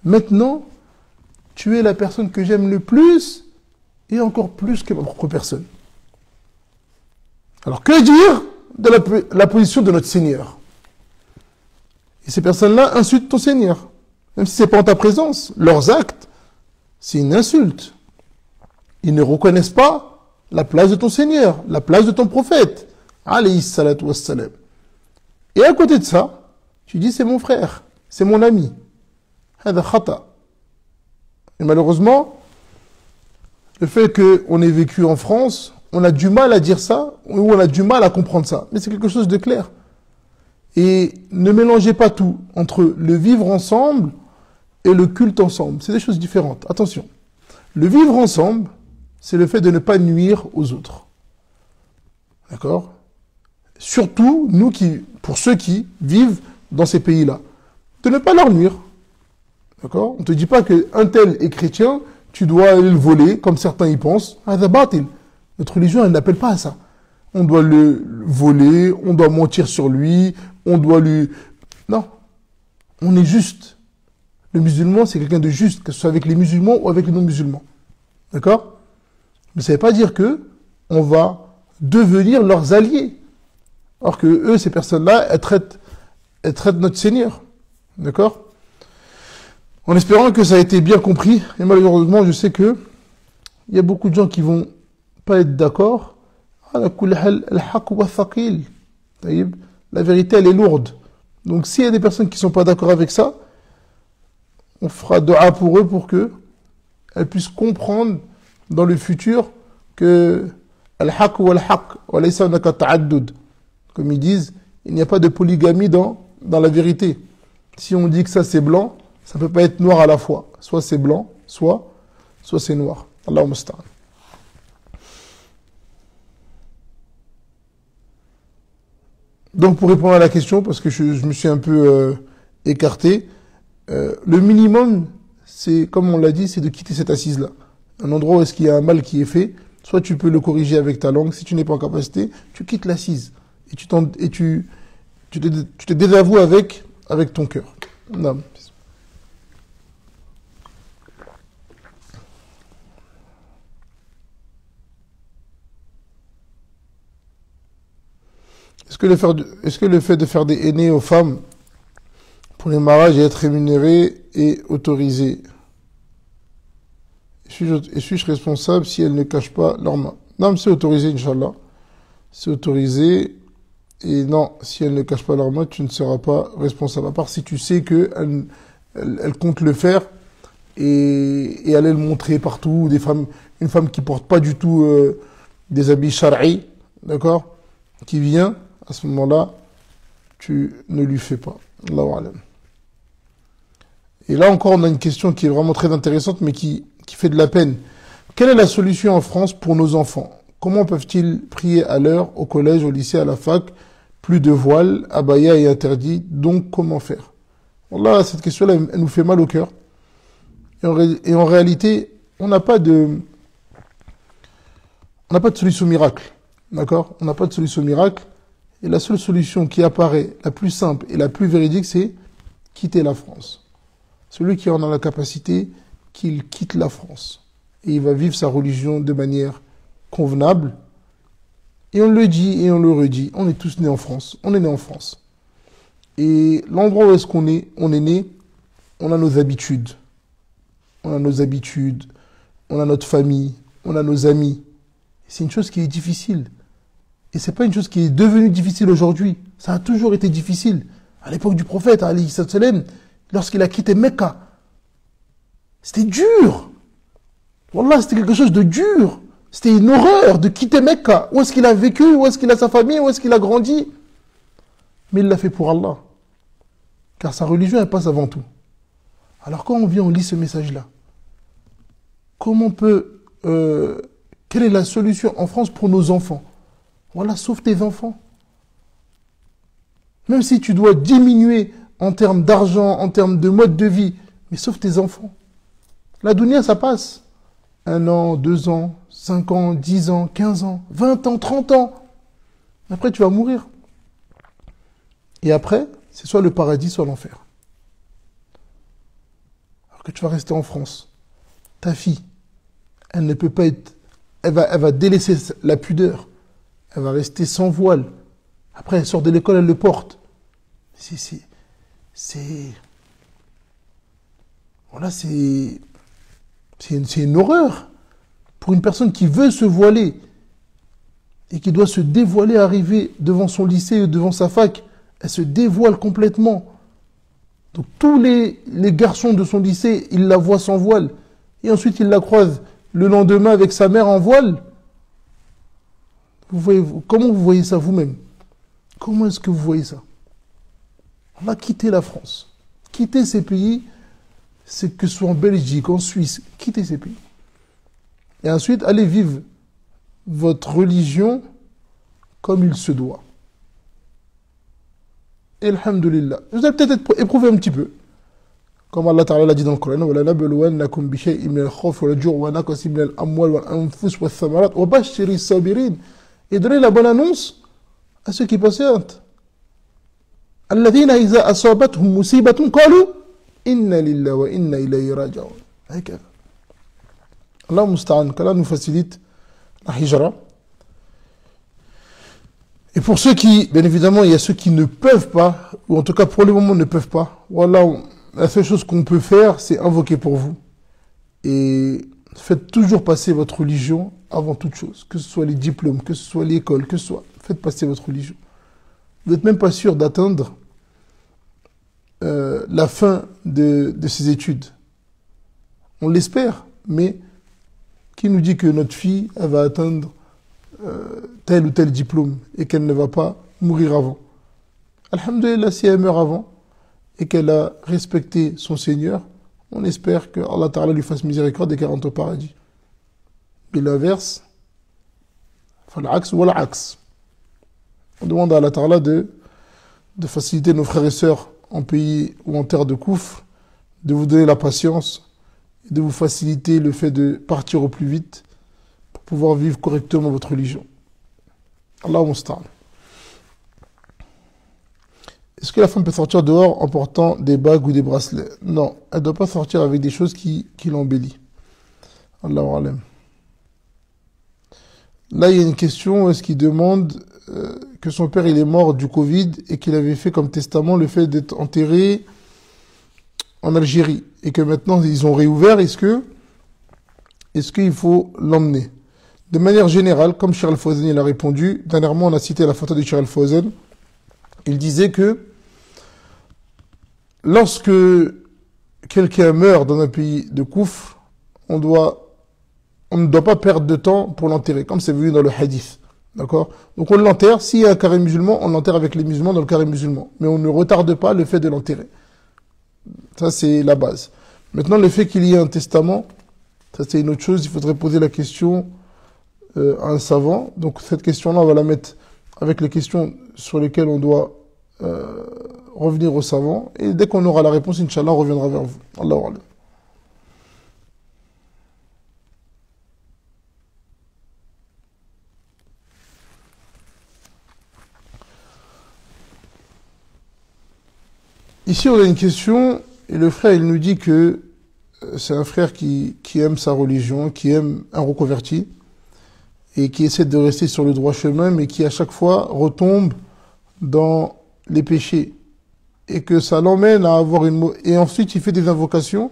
Maintenant, tu es la personne que j'aime le plus et encore plus que ma propre personne. Alors, que dire de la position de notre Seigneur? Et ces personnes-là insultent ton Seigneur. Même si ce n'est pas en ta présence, leurs actes, c'est une insulte. Ils ne reconnaissent pas la place de ton Seigneur, la place de ton prophète, alayhi salatu wassalam. Et à côté de ça, tu dis c'est mon frère, c'est mon ami. Hada khata. Et malheureusement, le fait qu'on ait vécu en France, on a du mal à dire ça, ou on a du mal à comprendre ça. Mais c'est quelque chose de clair. Et ne mélangez pas tout entre le vivre ensemble et le culte ensemble. C'est des choses différentes. Attention. Le vivre ensemble, c'est le fait de ne pas nuire aux autres. D'accord? Surtout, pour ceux qui vivent dans ces pays-là. De ne pas leur nuire. D'accord? On ne te dit pas qu'un tel est chrétien, tu dois aller le voler, comme certains y pensent. Notre religion, elle n'appelle pas à ça. On doit le voler, on doit mentir sur lui, on doit lui Non, on est juste. Le musulman, c'est quelqu'un de juste, que ce soit avec les musulmans ou avec les non-musulmans. D'accord? Mais ça ne veut pas dire que on va devenir leurs alliés. Alors que eux, ces personnes-là, elles traitent notre Seigneur. D'accord? En espérant que ça a été bien compris, et malheureusement, je sais que il y a beaucoup de gens qui vont pas être d'accord. La vérité, elle est lourde. Donc, s'il y a des personnes qui sont pas d'accord avec ça, on fera dua pour eux pour que elles puissent comprendre dans le futur que al-haq wa al-haq wa laysa hunaka ta'addud. Comme ils disent, il n'y a pas de polygamie dans la vérité. Si on dit que ça c'est blanc, ça ne peut pas être noir à la fois. Soit c'est blanc, soit c'est noir. Allahumma musta'an. Donc pour répondre à la question, parce que je me suis un peu écarté, le minimum, c'est, comme on l'a dit, c'est de quitter cette assise-là. Un endroit où est-ce qu'il y a un mal qui est fait, soit tu peux le corriger avec ta langue, si tu n'es pas en capacité, tu quittes l'assise. Et tu te désavoues avec ton cœur. Non. Est-ce que le fait de faire des aînés aux femmes pour les mariages et être rémunéré est autorisé? Suis-je responsable si elles ne cachent pas leurs mains? Non, mais c'est autorisé, Inch'Allah. C'est autorisé. Et non, si elles ne cachent pas leurs mains, tu ne seras pas responsable. À part si tu sais qu'elles comptent le faire et aller le montrer partout. Une femme qui porte pas du tout des habits shara'i, d'accord, qui vient, à ce moment-là, tu ne lui fais pas. Allahu alam. Et là encore, on a une question qui est vraiment très intéressante, mais qui fait de la peine. Quelle est la solution en France pour nos enfants? Comment peuvent-ils prier à l'heure, au collège, au lycée, à la fac? Plus de voile, abaya est interdit, donc comment faire? Voilà, cette question-là, elle nous fait mal au cœur. Et en réalité, on n'a pas de solution miracle. D'accord? On n'a pas de solution miracle. Et la seule solution qui apparaît, la plus simple et la plus véridique, c'est quitter la France. Celui qui en a la capacité, qu'il quitte la France. Et il va vivre sa religion de manière convenable. Et on le dit et on le redit, on est tous nés en France. On est nés en France. Et l'endroit où est-ce qu'on est, on est né, on a nos habitudes. On a nos habitudes, on a notre famille, on a nos amis. C'est une chose qui est difficile. Et c'est pas une chose qui est devenue difficile aujourd'hui. Ça a toujours été difficile. À l'époque du prophète, alayhi salam, lorsqu'il a quitté Mecca, c'était dur. Wallah, c'était quelque chose de dur. C'était une horreur de quitter Mecca. Où est-ce qu'il a vécu? Où est-ce qu'il a sa famille? Où est-ce qu'il a grandi? Mais il l'a fait pour Allah. Car sa religion, elle passe avant tout. Alors quand on vient, on lit ce message-là. Comment quelle est la solution en France pour nos enfants? Voilà, sauve tes enfants. Même si tu dois diminuer en termes d'argent, en termes de mode de vie, mais sauve tes enfants. La dunya, ça passe. 1 an, 2 ans, 5 ans, 10 ans, 15 ans, 20 ans, 30 ans. Après, tu vas mourir. Et après, c'est soit le paradis, soit l'enfer. Alors que tu vas rester en France. Ta fille, elle ne peut pas être... Elle va délaisser la pudeur. Elle va rester sans voile. Après, elle sort de l'école, elle le porte. Voilà, c'est une horreur. Pour une personne qui veut se voiler et qui doit se dévoiler, arriver devant son lycée ou devant sa fac, elle se dévoile complètement. Donc tous les garçons de son lycée, ils la voient sans voile. Et ensuite, ils la croisent le lendemain avec sa mère en voile. Comment vous voyez ça vous-même? Comment est-ce que vous voyez ça? On va quitter la France. Quitter ces pays, c'est que ce soit en Belgique, en Suisse, quitter ces pays. Et ensuite, allez vivre votre religion comme il se doit. Et alhamdulillah. Vous allez peut-être éprouver un petit peu. Comme Allah Ta'ala l'a dit dans le Coran, وَلَنَبْلُوَنَّكُمْ بِشَيْءٍ مِنَ الْخَوْفِ وَالْجُوعِ وَنَقْصٍ مِنَ الْأَمْوَالِ وَالْأَنفُسِ وَالثَّمَرَاتِ وَبَشِّرِ الصَّابِرِينَ. Et donnez la bonne annonce à ceux qui patientent. الذين إذا أصابتهم مصيبة قالوا إنا لله وإنا إليه راجعون. هكذا. Allah musta'an, qu'Allah nous facilite la hijra. Et pour ceux qui, bien évidemment, il y a ceux qui ne peuvent pas, ou en tout cas pour le moment ne peuvent pas, voilà, la seule chose qu'on peut faire, c'est invoquer pour vous. Et faites toujours passer votre religion avant toute chose, que ce soit les diplômes, que ce soit l'école, que ce soit, faites passer votre religion. Vous n'êtes même pas sûr d'atteindre la fin de ces études. On l'espère, mais qui nous dit que notre fille, elle va atteindre tel ou tel diplôme et qu'elle ne va pas mourir avant? Alhamdulillah, si elle meurt avant et qu'elle a respecté son Seigneur, on espère que Allah Ta'ala lui fasse miséricorde et qu'elle rentre au paradis. Et l'inverse, fal'aks ou l'axe. On demande à Allah Ta'ala de faciliter nos frères et sœurs en pays ou en terre de Kouf, de vous donner la patience et de vous faciliter le fait de partir au plus vite pour pouvoir vivre correctement votre religion. Allah musta'an. Est-ce que la femme peut sortir dehors en portant des bagues ou des bracelets? Non, elle ne doit pas sortir avec des choses qui l'embellissent. Allahu alam. Là, il y a une question, est-ce qu'il demande que son père il est mort du Covid et qu'il avait fait comme testament le fait d'être enterré en Algérie et que maintenant ils ont réouvert, est-ce qu'il faut l'emmener? De manière générale, comme Cheikh Al-Fawzan il a répondu, dernièrement on a cité la photo de Cheikh Al-Fawzan, il disait que lorsque quelqu'un meurt dans un pays de Kouf, on ne doit pas perdre de temps pour l'enterrer, comme c'est vu dans le hadith. D'accord? Donc on l'enterre, s'il y a un carré musulman, on l'enterre avec les musulmans dans le carré musulman. Mais on ne retarde pas le fait de l'enterrer. Ça, c'est la base. Maintenant, le fait qu'il y ait un testament, ça c'est une autre chose, il faudrait poser la question à un savant. Donc cette question-là, on va la mettre avec les questions sur lesquelles on doit revenir au savant. Et dès qu'on aura la réponse, Inch'Allah, on reviendra vers vous. Allahu Akbar. Ici, on a une question, et le frère, il nous dit que c'est un frère qui aime sa religion, qui aime un reconverti, et qui essaie de rester sur le droit chemin, mais qui à chaque fois retombe dans les péchés, et que ça l'emmène à avoir et ensuite il fait des invocations,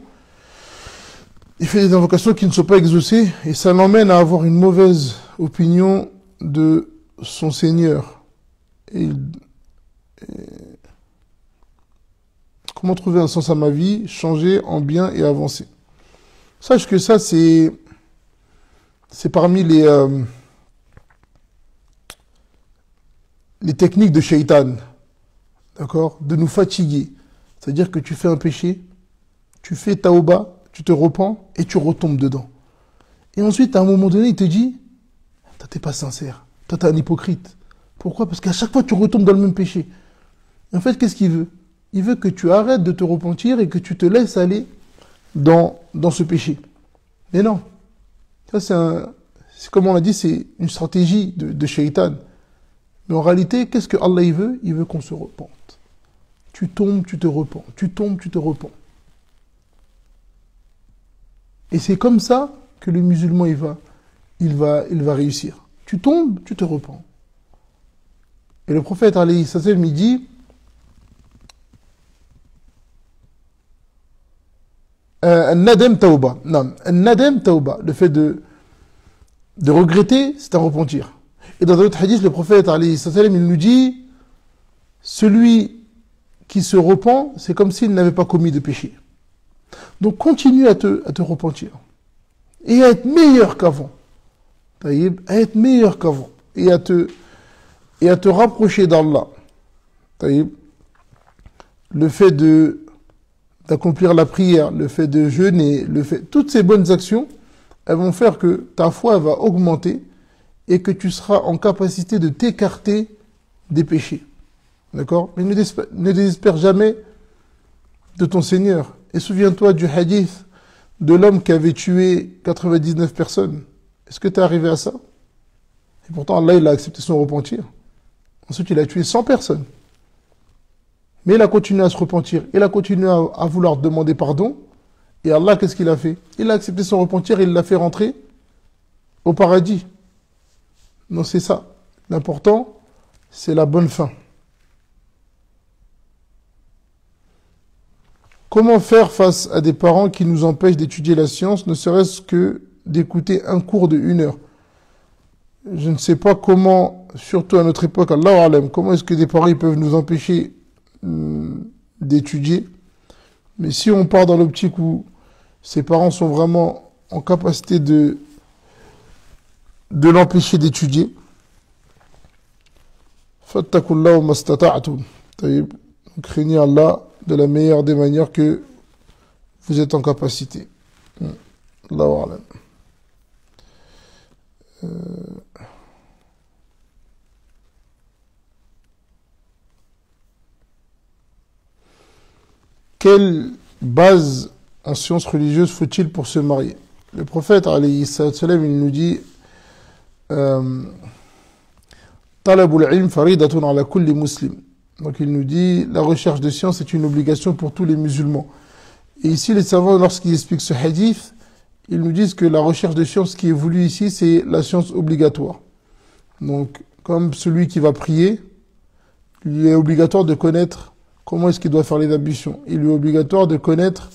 qui ne sont pas exaucées, et ça l'emmène à avoir une mauvaise opinion de son Seigneur. Comment trouver un sens à ma vie, changer en bien et avancer? Sache que ça, c'est parmi les techniques de Shaitan, d'accord? De nous fatiguer. C'est-à-dire que tu fais un péché, tu fais taouba, tu te repens et tu retombes dedans. Et ensuite, à un moment donné, il te dit, toi, t'es pas sincère. Toi, t'es un hypocrite. Pourquoi? Parce qu'à chaque fois, tu retombes dans le même péché. Et en fait, qu'est-ce qu'il veut? Il veut que tu arrêtes de te repentir et que tu te laisses aller dans ce péché. Mais non. Ça, c'est comme on l'a dit, c'est une stratégie de Shaitan. Mais en réalité, qu'est-ce que Allah il veut? Il veut qu'on se repente. Tu tombes, tu te repens. Tu tombes, tu te repens. Et c'est comme ça que le musulman, il va réussir. Tu tombes, tu te repens. Et le prophète, alayhi sallam, il dit, Nadem Tauba. Non, Nadem Tauba. Le fait de regretter, c'est un repentir. Et dans un autre hadith, le prophète, alayhi sallam, il nous dit, celui qui se repent, c'est comme s'il n'avait pas commis de péché. Donc continue à te repentir. Et à être meilleur qu'avant. À être meilleur qu'avant. Et à te rapprocher d'Allah. Le fait d'accomplir la prière, le fait de jeûner, toutes ces bonnes actions, elles vont faire que ta foi va augmenter et que tu seras en capacité de t'écarter des péchés. D'accord? Mais ne désespère jamais de ton Seigneur. Et souviens-toi du hadith de l'homme qui avait tué 99 personnes. Est-ce que tu es arrivé à ça? Et pourtant, Allah, il a accepté son repentir. Ensuite, il a tué 100 personnes. Mais il a continué à se repentir. Il a continué à vouloir demander pardon. Et Allah, qu'est-ce qu'il a fait? Il a accepté son repentir et il l'a fait rentrer au paradis. Non, c'est ça. L'important, c'est la bonne fin. Comment faire face à des parents qui nous empêchent d'étudier la science, ne serait-ce que d'écouter un cours de 1 heure? Je ne sais pas comment, surtout à notre époque, Allahu Alam, comment est-ce que des parents ils peuvent nous empêcher d'étudier. Mais si on part dans l'optique où ses parents sont vraiment en capacité de l'empêcher d'étudier, fattakullahu mastata'tum. Craignez Allah de la meilleure des manières que vous êtes en capacité. Allahu Alam. Quelle base en sciences religieuses faut-il pour se marier? Le prophète, alayhi salam, il nous dit Talabul ilm faridatun ala kulli muslim. Donc il nous dit la recherche de science est une obligation pour tous les musulmans. Et ici, les savants, lorsqu'ils expliquent ce hadith, ils nous disent que la recherche de science qui est voulue ici, c'est la science obligatoire. Donc, comme celui qui va prier, il lui est obligatoire de connaître comment est-ce qu'il doit faire les ablutions. Il lui est obligatoire de connaître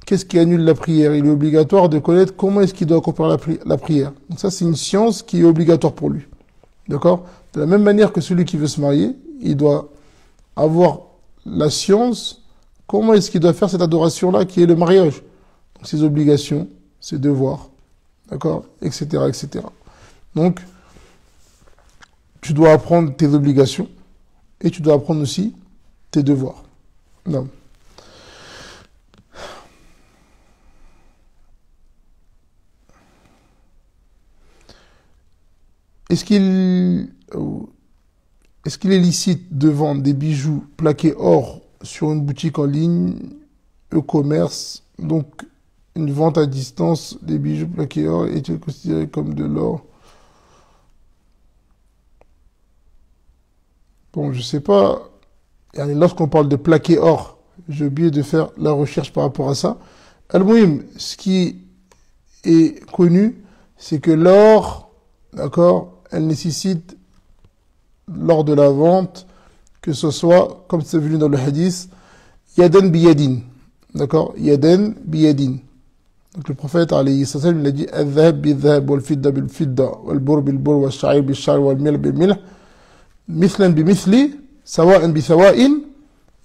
qu'est-ce qui annule la prière. Il est obligatoire de connaître comment est-ce qu'il doit accomplir la prière. Donc ça, c'est une science qui est obligatoire pour lui. D'accord? De la même manière que celui qui veut se marier, il doit avoir la science, comment est-ce qu'il doit faire cette adoration-là qui est le mariage. Donc ses obligations, ses devoirs, d'accord, etc., etc. Donc, tu dois apprendre tes obligations et tu dois apprendre aussi tes devoirs. Non. Est-ce qu'il est licite de vendre des bijoux plaqués or sur une boutique en ligne, e-commerce, donc une vente à distance des bijoux plaqués or est-il considéré comme de l'or? Bon, je sais pas. Lorsqu'on parle de plaqué or, j'ai oublié de faire la recherche par rapport à ça. Al-Muhim, ce qui est connu, c'est que l'or, d'accord, elle nécessite, lors de la vente, que ce soit, comme c'est venu dans le hadith, yadan biyadin. D'accord? Yadan biyadin. Donc le prophète, alayhi sallam, il a dit, al-dhahab bil-dhahab, wal-fidda bil-fidda, wal-bur bil-bur, wal-sha'ir bil-sha'ir, wal-mil bil-mil, mithlan bi-mithli, sawa'an bi-sawa'in,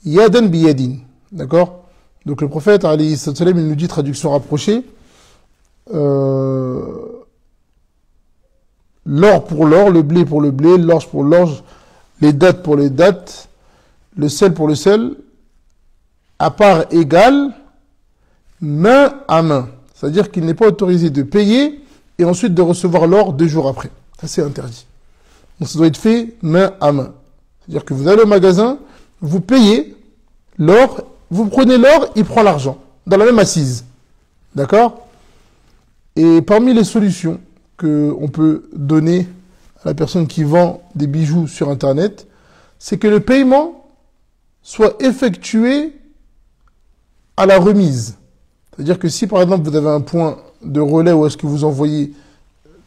yadan biyadin. D'accord? Donc le prophète, alayhi sallam, il nous dit, traduction rapprochée, l'or pour l'or, le blé pour le blé, l'orge pour l'orge, les dattes pour les dattes, le sel pour le sel, à part égale, main à main. C'est-à-dire qu'il n'est pas autorisé de payer et ensuite de recevoir l'or 2 jours après. Ça, c'est interdit. Donc ça doit être fait main à main. C'est-à-dire que vous allez au magasin, vous payez l'or, vous prenez l'or, il prend l'argent, dans la même assise. D'accord? Et parmi les solutions qu'on peut donner à la personne qui vend des bijoux sur Internet, c'est que le paiement soit effectué à la remise. C'est-à-dire que si, par exemple, vous avez un point de relais où est-ce que vous envoyez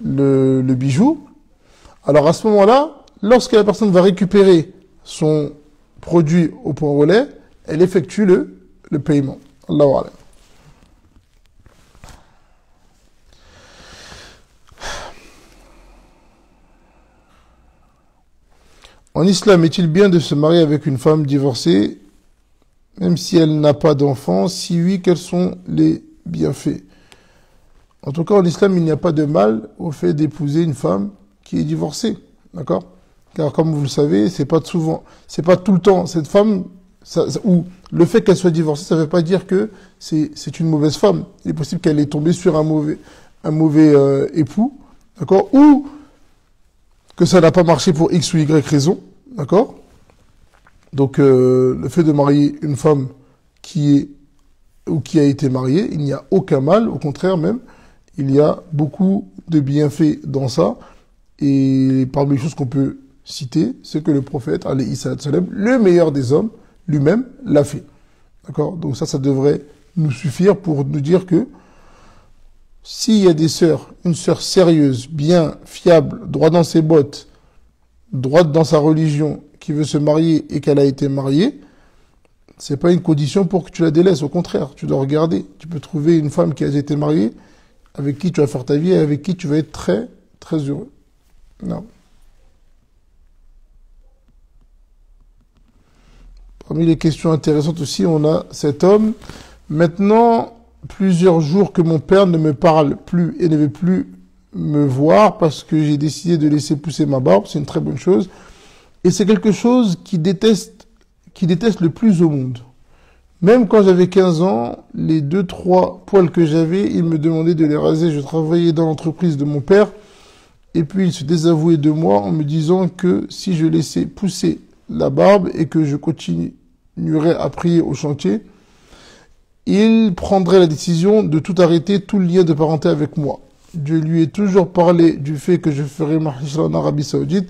le bijou, alors à ce moment-là, lorsque la personne va récupérer son produit au point relais, elle effectue le paiement. Allahu Akbar. En islam, est-il bien de se marier avec une femme divorcée, même si elle n'a pas d'enfant? Si oui, quels sont les bienfaits? En tout cas, en islam, il n'y a pas de mal au fait d'épouser une femme qui est divorcée. D'accord? Car comme vous le savez, c'est pas souvent, c'est pas tout le temps. Cette femme, ou le fait qu'elle soit divorcée, ça ne veut pas dire que c'est une mauvaise femme. Il est possible qu'elle est tombée sur un mauvais époux. D'accord? Ou que ça n'a pas marché pour X ou Y raison, d'accord? Donc, le fait de marier une femme qui a été mariée, il n'y a aucun mal, au contraire même, il y a beaucoup de bienfaits dans ça, et parmi les choses qu'on peut citer, c'est que le prophète, alayhi salam, le meilleur des hommes, lui-même l'a fait. D'accord? Donc ça devrait nous suffire pour nous dire que s'il y a des sœurs, une sœur sérieuse, bien, fiable, droite dans ses bottes, droite dans sa religion, qui veut se marier et qu'elle a été mariée, c'est pas une condition pour que tu la délaisses. Au contraire, tu dois regarder. Tu peux trouver une femme qui a été mariée, avec qui tu vas faire ta vie et avec qui tu vas être très, très heureux. Non. Parmi les questions intéressantes aussi, on a cet homme. Maintenant, plusieurs jours que mon père ne me parle plus et ne veut plus me voir parce que j'ai décidé de laisser pousser ma barbe. C'est une très bonne chose. Et c'est quelque chose qu'il déteste le plus au monde. Même quand j'avais 15 ans, les 2-3 poils que j'avais, il me demandait de les raser. Je travaillais dans l'entreprise de mon père. Et puis il se désavouait de moi en me disant que si je laissais pousser la barbe et que je continuerais à prier au chantier, il prendrait la décision de tout arrêter, tout le lien de parenté avec moi. Je lui ai toujours parlé du fait que je ferai ma hijra en Arabie Saoudite,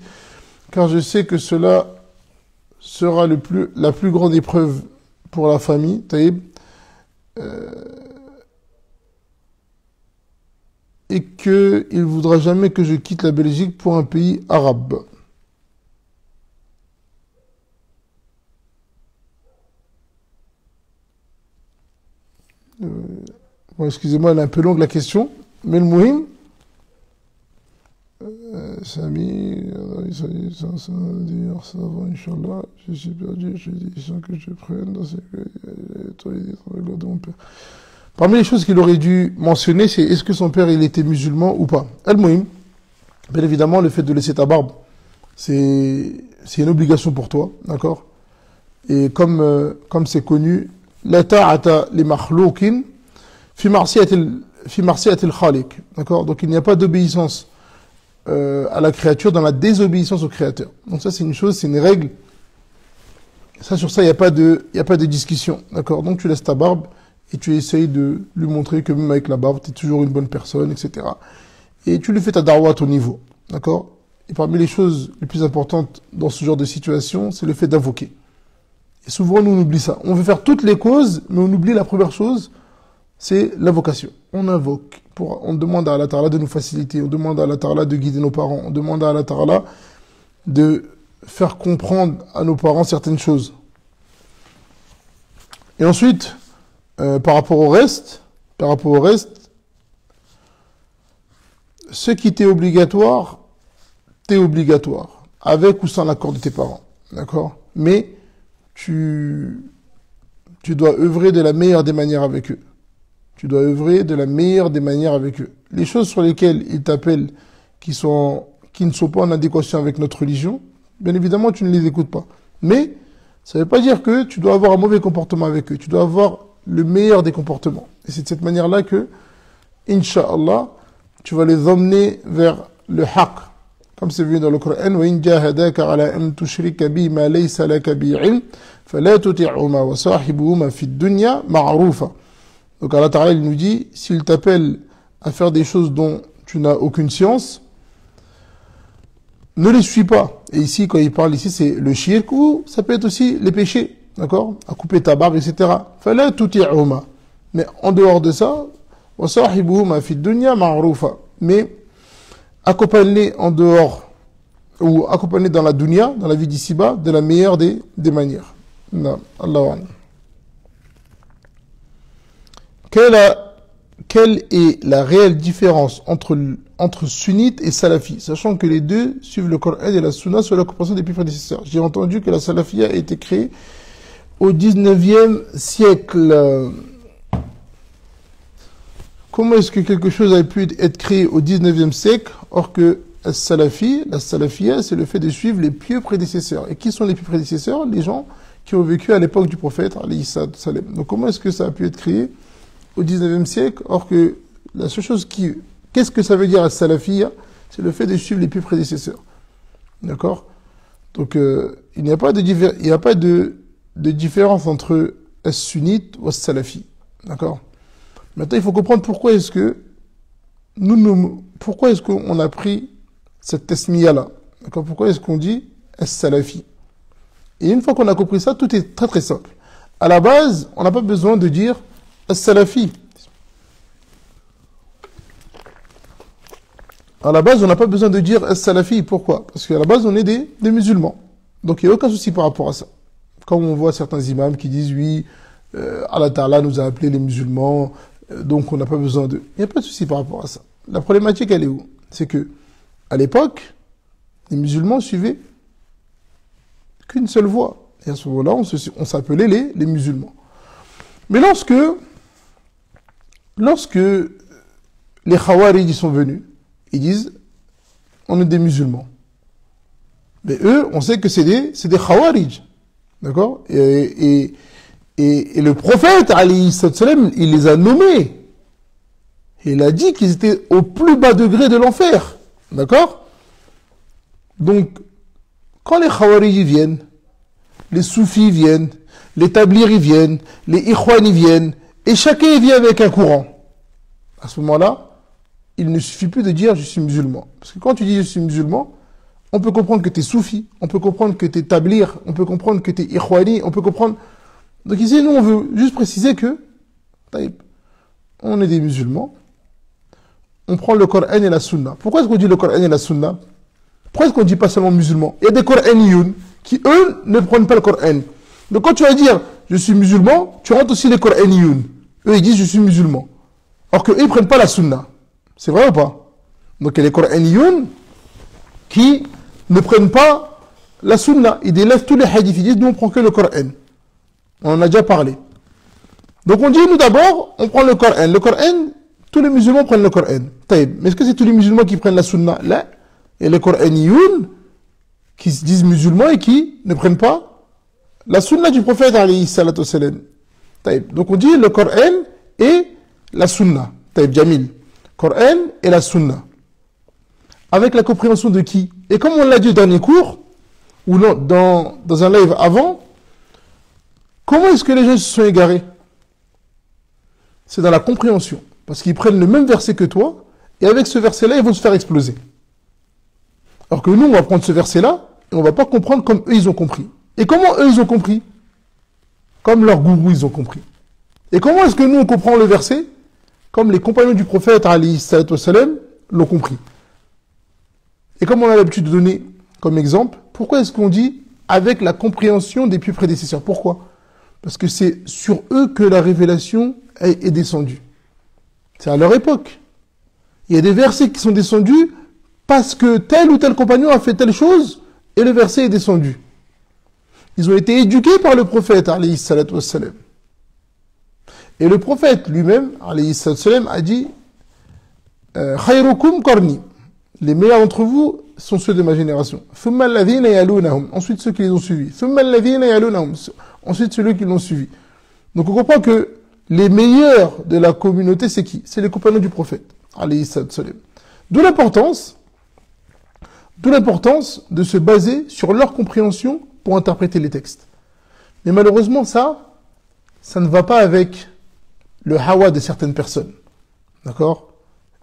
car je sais que cela sera la plus grande épreuve pour la famille, Taïb, et qu'il ne voudra jamais que je quitte la Belgique pour un pays arabe. Bon, excusez-moi, elle est un peu longue la question, mais le mouhim, Samy, ça va, Inch'Allah, je suis perdu, je dis sans que je prenne dans ces de mon père. Parmi les choses qu'il aurait dû mentionner, c'est est-ce que son père il était musulman ou pas. Al-Muhim, bien évidemment, le fait de laisser ta barbe, c'est une obligation pour toi, d'accord? Et comme c'est connu, la ta'ata li makhloukin fi marsiyatil khaliq, d'accord? Donc il n'y a pas d'obéissance à la créature dans la désobéissance au créateur. Donc ça c'est une chose, c'est une règle. Ça sur ça il n'y a pas de discussion, d'accord? Donc tu laisses ta barbe et tu essayes de lui montrer que même avec la barbe tu es toujours une bonne personne, etc. Et tu lui fais ta darwa à ton niveau, d'accord? Et parmi les choses les plus importantes dans ce genre de situation, c'est le fait d'invoquer. Et souvent nous on oublie ça. On veut faire toutes les causes, mais on oublie la première chose, c'est l'invocation. On invoque. On demande à Allah Ta'ala de nous faciliter, on demande à Allah Ta'ala de guider nos parents, on demande à Allah Ta'ala de faire comprendre à nos parents certaines choses. Et ensuite, par rapport au reste, ce qui t'est obligatoire, avec ou sans l'accord de tes parents, d'accord? Mais tu dois œuvrer de la meilleure des manières avec eux. Tu dois œuvrer de la meilleure des manières avec eux. Les choses sur lesquelles ils t'appellent, qui ne sont pas en adéquation avec notre religion, bien évidemment, tu ne les écoutes pas. Mais, ça ne veut pas dire que tu dois avoir un mauvais comportement avec eux. Tu dois avoir le meilleur des comportements. Et c'est de cette manière-là que, Inch'Allah, tu vas les emmener vers le haqq. Comme c'est vu dans le Coran, وَإِنْ جَاهَدَاكَ عَلَىٰ أَنْ تُشْرِكَ بِي مَا لَيْسَ لَكَ بِهِ عِلْمٌ فَلَا تُطِعْهُمَا وَصَاحِبْهُمَا فِي الدُّنْيَا مَعْرُوفًا. Donc Allah Ta'ala il nous dit, s'il t'appelle à faire des choses dont tu n'as aucune science, ne les suis pas. Et ici, quand il parle ici, c'est le shirk ou ça peut être aussi les péchés, d'accord? À couper ta barbe, etc. فَلَا تُطِعْهُمَا. Mais en dehors de ça, وَصَاحِبْهُمَا فِي الدُّنْيا مَعْرُوفًا. Mais accompagne-les en dehors, ou accompagne-les dans la dunya, dans la vie d'ici-bas, de la meilleure des manières. Non, Allahu Akbar. Quelle est la réelle différence entre sunnite et salafi, sachant que les deux suivent le Coran et la sunna sur la compréhension des prédécesseurs? J'ai entendu que la salafia a été créée au 19e siècle. Comment est-ce que quelque chose a pu être créé au 19e siècle, or que la salafia, c'est le fait de suivre les pieux prédécesseurs. Et qui sont les pieux prédécesseurs? Les gens qui ont vécu à l'époque du prophète, alayhi salam. Donc comment est-ce que ça a pu être créé au 19e siècle, or que la seule chose qu'est-ce que ça veut dire à salafia? C'est le fait de suivre les pieux prédécesseurs. D'accord? Donc, il n'y a pas de différence entre as-sunnite ou as-salafi. D'accord? Maintenant, il faut comprendre pourquoi est-ce qu'on a pris cette tasmiya-là. D'accord? Pourquoi est-ce qu'on dit as-salafi? Et une fois qu'on a compris ça, tout est très très simple. À la base, on n'a pas besoin de dire as-salafi. À la base, on n'a pas besoin de dire as-salafi. Pourquoi? Parce qu'à la base, on est des musulmans. Donc il n'y a aucun souci par rapport à ça. Comme on voit certains imams qui disent oui, Allah Ta'ala nous a appelés les musulmans, donc on n'a pas besoin de... Il n'y a pas de souci par rapport à ça. La problématique, elle est où? C'est que, à l'époque, les musulmans suivaient qu'une seule voie. Et à ce moment-là, on s'appelait les musulmans. Mais lorsque les Khawarij sont venus, ils disent, on est des musulmans. Mais eux, on sait que c'est des Khawarij. D'accord? Et le prophète, alayhi salam, il les a nommés. Il a dit qu'ils étaient au plus bas degré de l'enfer. D'accord? Donc, quand les Khawarij viennent, les Soufis viennent, les Tabliris viennent, les Ikhwani viennent, et chacun vient avec un courant. À ce moment-là, il ne suffit plus de dire je suis musulman. Parce que quand tu dis je suis musulman, on peut comprendre que tu es Soufi, on peut comprendre que tu es Tablir, on peut comprendre que tu es Ikhwani, on peut comprendre... Donc ici, nous, on veut juste préciser que, on est des musulmans, on prend le Coran et la Sunna. Pourquoi est-ce qu'on dit le Coran et la Sunna? Pourquoi est-ce qu'on ne dit pas seulement musulmans? Il y a des Coraniyoun qui, eux, ne prennent pas le Coran. Donc quand tu vas dire je suis musulman, tu rentres aussi les Coraniyoun. Eux, ils disent je suis musulman. Or qu'eux, ils ne prennent pas la Sunna. C'est vrai ou pas? Donc il y a les Coraniyoun qui ne prennent pas la Sunna. Ils délaissent tous les hadiths. Ils disent nous, on prend que le Coran. On en a déjà parlé. Donc on dit, nous d'abord, on prend le Coran. Le Coran, tous les musulmans prennent le Coran. Mais est-ce que c'est tous les musulmans qui prennent la Sunna? Là, et les Coraniyoun qui se disent musulmans et qui ne prennent pas la Sunna du prophète, alayhi salatu wassalam. Donc on dit le Coran et la Sunna. Jamil. Coran et la Sunna. Avec la compréhension de qui? Et comme on l'a dit au dernier cours, ou non, dans un live avant, comment est-ce que les gens se sont égarés? C'est dans la compréhension. Parce qu'ils prennent le même verset que toi, et avec ce verset-là, ils vont se faire exploser. Alors que nous, on va prendre ce verset-là, et on ne va pas comprendre comme eux, ils ont compris. Et comment eux, ils ont compris? Comme leurs gourous, ils ont compris. Et comment est-ce que nous, on comprend le verset? Comme les compagnons du prophète, alayhi salatu wassalam, l'ont compris. Et comme on a l'habitude de donner comme exemple, pourquoi est-ce qu'on dit avec la compréhension des pieux prédécesseurs? Pourquoi? Parce que c'est sur eux que la révélation est descendue. C'est à leur époque. Il y a des versets qui sont descendus parce que tel ou tel compagnon a fait telle chose et le verset est descendu. Ils ont été éduqués par le prophète, alayhi salatu wassalam. Et le prophète lui-même, alayhi salatu wassalam, a dit Khayrukum qarni. Les meilleurs d'entre vous sont ceux de ma génération. Thumma alladhina yalunahum. Ensuite ceux qui les ont suivis. Thumma alladhina yalunahum. Ensuite ceux qui l'ont suivi. Donc on comprend que les meilleurs de la communauté, c'est qui? C'est les compagnons du prophète, alayhi salatu wassalam. D'où l'importance de se baser sur leur compréhension pour interpréter les textes. Mais malheureusement, ça ne va pas avec le hawa de certaines personnes. D'accord?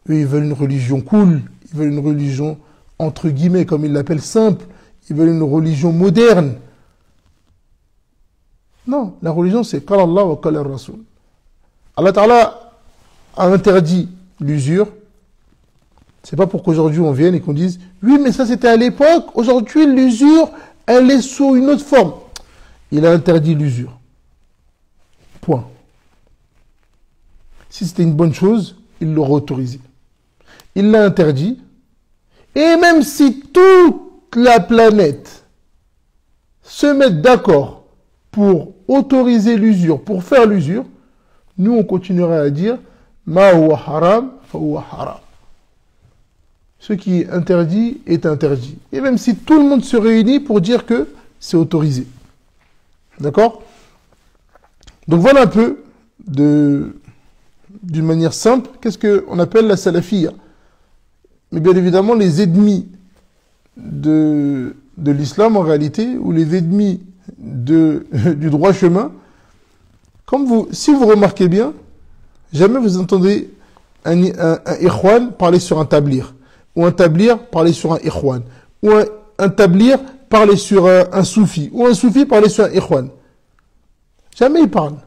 Eux, ils veulent une religion cool, ils veulent une religion, entre guillemets, comme ils l'appellent, simple, ils veulent une religion moderne. Non, la religion, c'est qala Allah wa qala Rasul. Allah Ta'ala a interdit l'usure. C'est pas pour qu'aujourd'hui on vienne et qu'on dise oui, mais ça c'était à l'époque, aujourd'hui l'usure, elle est sous une autre forme. Il a interdit l'usure. Point. Si c'était une bonne chose, il l'aurait autorisé. Il l'a interdit. Et même si toute la planète se met d'accord pour autoriser l'usure, pour faire l'usure, nous on continuera à dire ma huwa haram, fa huwa haram. Ce qui est interdit est interdit. Et même si tout le monde se réunit pour dire que c'est autorisé. D'accord? Donc voilà un peu, d'une manière simple, qu'est-ce qu'on appelle la salafiyya. Mais bien évidemment, les ennemis de l'islam en réalité, ou les ennemis du droit chemin, si vous remarquez bien, jamais vous entendez un ikhwan parler sur un tablir. Ou un tablir parler sur un ikhwan. Ou un tablir parler sur un soufi, ou un soufi parler sur un ikhwan. Jamais ils parlent.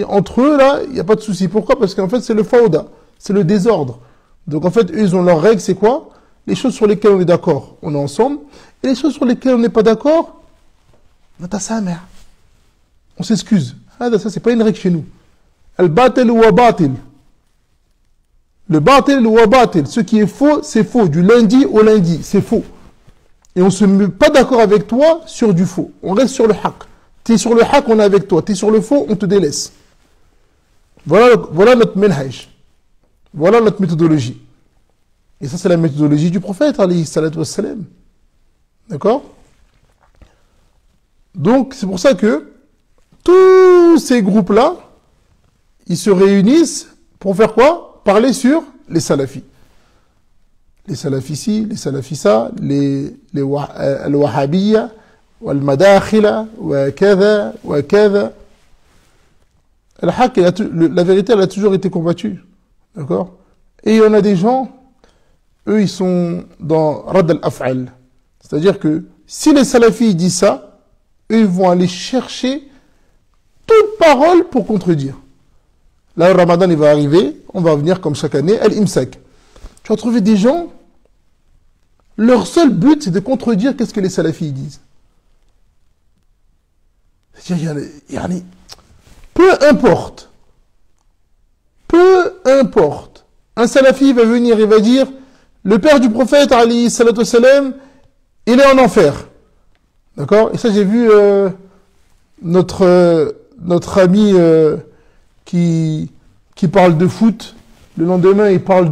Entre eux, là, il n'y a pas de souci. Pourquoi? Parce qu'en fait, c'est le fawda, c'est le désordre. Donc en fait, eux, ils ont leurs règles, c'est quoi? Les choses sur lesquelles on est d'accord, on est ensemble. Et les choses sur lesquelles on n'est pas d'accord, on s'excuse. Ah, ça, c'est pas une règle chez nous. Al-batil wa batil. Le batil wa batil. Ce qui est faux, c'est faux. Du lundi au lundi, c'est faux. Et on ne se met pas d'accord avec toi sur du faux. On reste sur le haq. Tu es sur le haq, on est avec toi. Tu es sur le faux, on te délaisse. Voilà notre manhaj. Voilà notre méthodologie. Et ça, c'est la méthodologie du prophète, alayhi salatu wassalam. D'accord? Donc, c'est pour ça que tous ces groupes-là, ils se réunissent pour faire quoi? Parler sur les salafis. Les salafis ci, les salafis ça, al-wahhabiyya, wal-madakhila, wa kada, wa kada. La vérité, elle a toujours été combattue. D'accord? Et il y en a des gens, eux, ils sont dans rad al-af'al. C'est-à-dire que si les salafis disent ça, eux, ils vont aller chercher toute parole pour contredire. Là, le Ramadan, il va arriver, on va venir comme chaque année, al-imsak. Tu vas trouver des gens, leur seul but, c'est de contredire qu'est-ce que les salafis disent. C'est-à-dire, peu importe, un salafi va venir et va dire, le père du prophète, alayhi salatu wassalam, il est en enfer. D'accord? Et ça, j'ai vu notre ami qui parle de foot. Le lendemain, il parle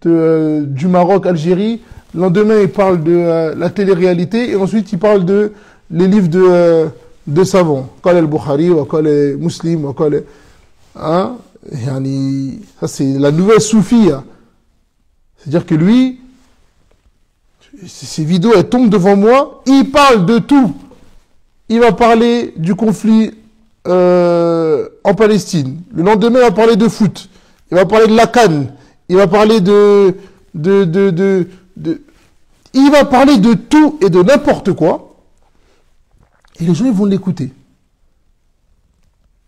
du Maroc, Algérie. Le lendemain, il parle de la télé-réalité. Et ensuite, il parle les livres de savants. Qala al-Bukhari, wa qala Muslim, wa qala... Hein? Ça, c'est la nouvelle soufia. C'est-à-dire que lui, ces vidéos, elles tombent devant moi, il parle de tout. Il va parler du conflit en Palestine. Le lendemain, il va parler de foot. Il va parler de la CAN. Il va parler il va parler de tout et de n'importe quoi. Et les gens, ils vont l'écouter.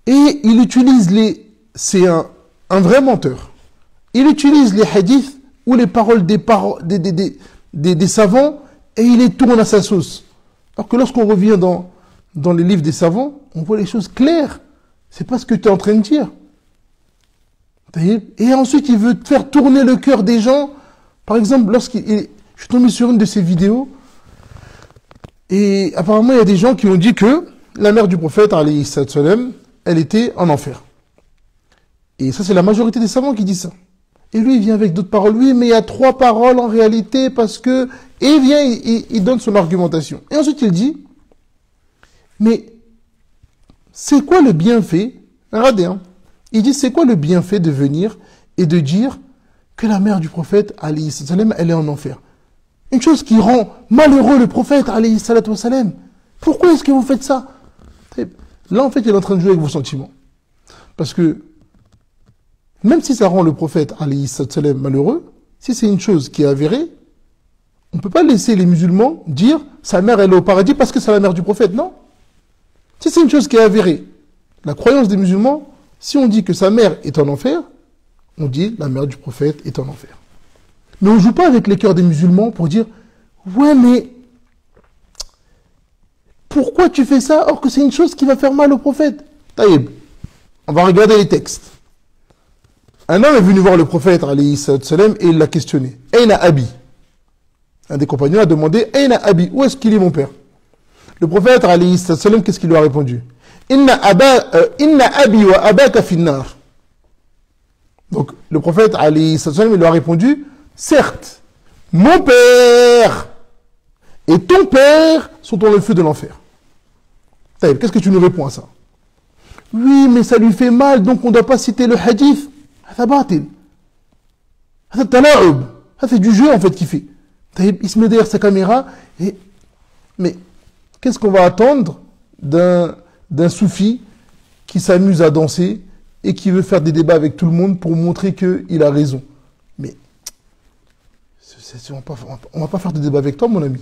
Et il utilise c'est un vrai menteur. Il utilise les hadiths ou les paroles des savants et il les tourne à sa sauce. Alors que lorsqu'on revient dans les livres des savants, on voit les choses claires. C'est pas ce que tu es en train de dire. Et ensuite, il veut faire tourner le cœur des gens. Par exemple, je suis tombé sur une de ces vidéos et apparemment, il y a des gens qui ont dit que la mère du prophète, alayhi salam, elle était en enfer. Et ça, c'est la majorité des savants qui disent ça. Et lui, il vient avec d'autres paroles. Oui, mais il y a 3 paroles en réalité parce que... Et il vient, il donne son argumentation. Et ensuite, il dit, mais c'est quoi le bienfait? Regardez, hein. Il dit, c'est quoi le bienfait de venir et de dire que la mère du prophète, alayhi salam, elle est en enfer? Une chose qui rend malheureux le prophète, alayhi salam. Pourquoi est-ce que vous faites ça? Là, en fait, il est en train de jouer avec vos sentiments. Parce que, même si ça rend le prophète, alayhi salam, malheureux, si c'est une chose qui est avérée, on ne peut pas laisser les musulmans dire sa mère elle est au paradis parce que c'est la mère du prophète, non. Si c'est une chose qui est avérée, la croyance des musulmans, si on dit que sa mère est en enfer, on dit la mère du prophète est en enfer. Mais on ne joue pas avec les cœurs des musulmans pour dire ouais mais pourquoi tu fais ça or que c'est une chose qui va faire mal au prophète? Taïb, on va regarder les textes. Un homme est venu voir le prophète alayhi salam et il l'a questionné. Aina Abi. Un des compagnons a demandé Aina Abi, où est-ce qu'il est mon père? Le prophète alayhi salam, qu'est-ce qu'il lui a répondu? Inna Abi wa abaka finnar. Donc le prophète alayhi salam, il lui a répondu certes, mon père et ton père sont dans le feu de l'enfer. Qu'est-ce que tu nous réponds à ça? Oui, mais ça lui fait mal, donc on ne doit pas citer le hadith. C'est du jeu en fait qu'il fait. Il se met derrière sa caméra et... Mais qu'est-ce qu'on va attendre d'un soufi qui s'amuse à danser et qui veut faire des débats avec tout le monde pour montrer qu'il a raison? Mais on va pas faire de débat avec toi, mon ami.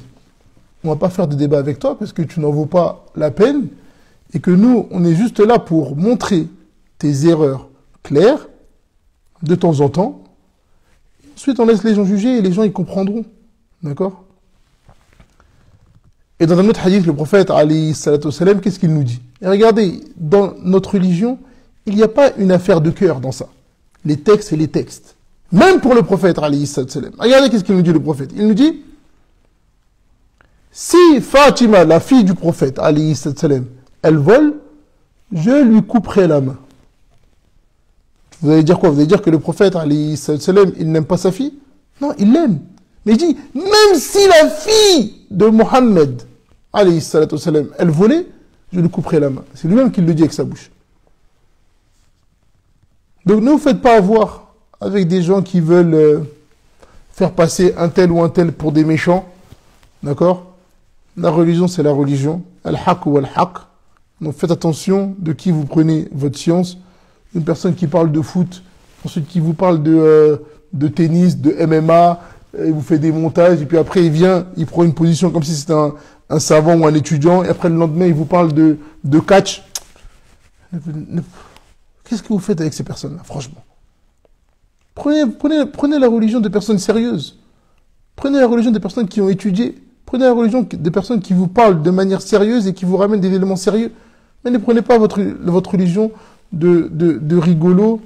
on va pas faire de débat avec toi parce que tu n'en vaux pas la peine et que nous, on est juste là pour montrer tes erreurs claires de temps en temps. Ensuite, on laisse les gens juger et les gens, ils comprendront. D'accord? Et dans un autre hadith, le prophète, alayhi salatu wassalam, qu'est-ce qu'il nous dit? Et regardez, dans notre religion, il n'y a pas une affaire de cœur dans ça. Les textes, c'est les textes. Même pour le prophète, alayhi salatu wassalam. Regardez qu'est-ce qu'il nous dit, le prophète. Il nous dit, si Fatima, la fille du prophète, alayhi salatu wassalam, elle vole, je lui couperai la main. Vous allez dire quoi? Vous allez dire que le prophète, alayhi salatu wassalam, il n'aime pas sa fille? Non, il l'aime. Mais il dit, même si la fille de Mohammed, alayhi salatu wassalam, elle volait, je lui couperai la main. C'est lui-même qui le dit avec sa bouche. Donc ne vous faites pas avoir avec des gens qui veulent faire passer un tel ou un tel pour des méchants. D'accord? La religion, c'est la religion. Al-haq ou al-haq. Donc faites attention de qui vous prenez votre science. Une personne qui parle de foot, ensuite qui vous parle de tennis, de MMA, il vous fait des montages, et puis après il vient, il prend une position comme si c'était un savant ou un étudiant, et après le lendemain il vous parle de catch. Qu'est-ce que vous faites avec ces personnes-là, franchement? Prenez la religion de personnes sérieuses. Prenez la religion des personnes qui ont étudié. Prenez la religion des personnes qui vous parlent de manière sérieuse et qui vous ramènent des éléments sérieux. Mais ne prenez pas votre religion de rigolos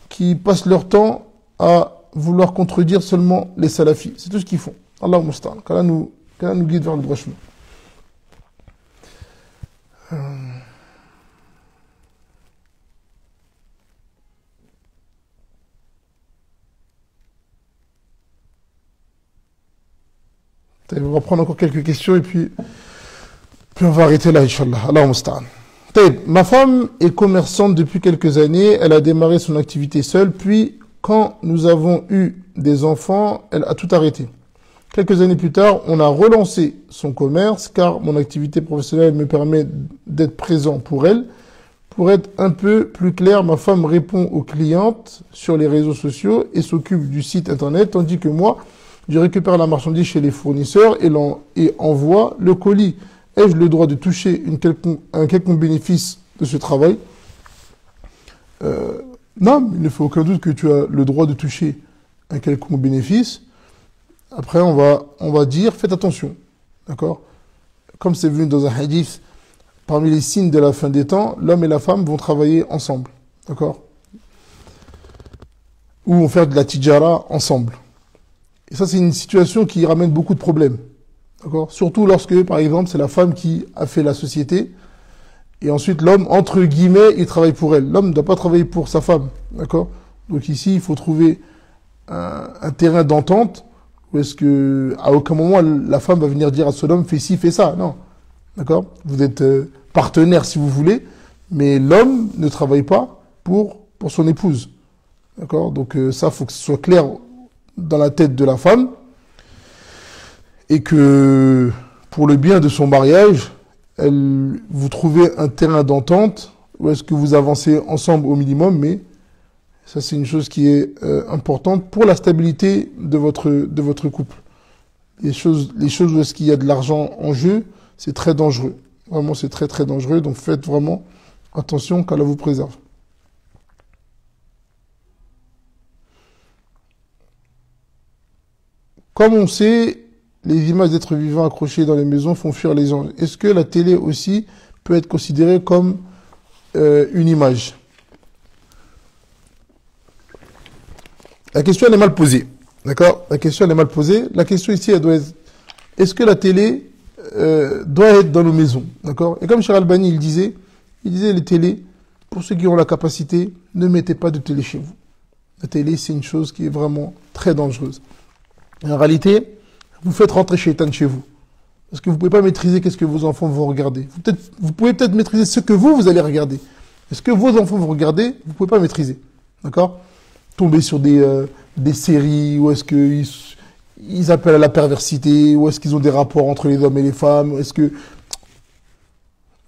qui passent leur temps à vouloir contredire seulement les salafis. C'est tout ce qu'ils font. Allah musta'an. Qu'Allah nous guide vers le droit chemin. On va prendre encore quelques questions et puis on va arrêter là, Inch'Allah. Allah musta'an. Ma femme est commerçante depuis quelques années. Elle a démarré son activité seule. Puis, quand nous avons eu des enfants, elle a tout arrêté. Quelques années plus tard, on a relancé son commerce car mon activité professionnelle me permet d'être présent pour elle. Pour être un peu plus clair, ma femme répond aux clientes sur les réseaux sociaux et s'occupe du site internet, tandis que moi, je récupère la marchandise chez les fournisseurs et envoie le colis. Ai-je le droit de toucher un quelconque bénéfice de ce travail? Non, il ne fait aucun doute que tu as le droit de toucher un quelconque bénéfice. Après, on va dire, faites attention. D'accord? Comme c'est venu dans un hadith, parmi les signes de la fin des temps, l'homme et la femme vont travailler ensemble. D'accord? Ou vont faire de la tijara ensemble. Et ça, c'est une situation qui ramène beaucoup de problèmes. D'accord? Surtout lorsque, par exemple, c'est la femme qui a fait la société, et ensuite l'homme, entre guillemets, il travaille pour elle. L'homme ne doit pas travailler pour sa femme. D'accord? Donc ici, il faut trouver un terrain d'entente, où est-ce que, à aucun moment, la femme va venir dire à son homme, fais ci, fais ça. Non. D'accord? Vous êtes partenaire si vous voulez, mais l'homme ne travaille pas pour son épouse. D'accord? Donc ça, faut que ce soit clair dans la tête de la femme, et que pour le bien de son mariage, vous trouvez un terrain d'entente où est-ce que vous avancez ensemble au minimum, mais ça c'est une chose qui est importante pour la stabilité de votre couple. Les choses où est-ce qu'il y a de l'argent en jeu, c'est très dangereux. Vraiment, c'est très très dangereux, donc faites vraiment attention qu'Allah vous préserve. Comme on sait, les images d'êtres vivants accrochées dans les maisons font fuir les anges. Est-ce que la télé aussi peut être considérée comme une image? La question elle est mal posée. D'accord? La question elle est mal posée. La question ici, elle doit être, est-ce que la télé doit être dans nos maisons? D'accord? Et comme Cheikh Albani, il disait les télés, pour ceux qui ont la capacité, ne mettez pas de télé chez vous. La télé, c'est une chose qui est vraiment très dangereuse. En réalité, vous faites rentrer Shaitan chez vous. Parce que vous ne pouvez pas maîtriser qu'est-ce que vos enfants vont regarder. Vous pouvez peut-être maîtriser ce que vous allez regarder. Mais ce que vos enfants vont regarder, vous ne pouvez pas maîtriser. D'accord? Tomber sur des séries, où est-ce qu'ils appellent à la perversité, où est-ce qu'ils ont des rapports entre les hommes et les femmes, on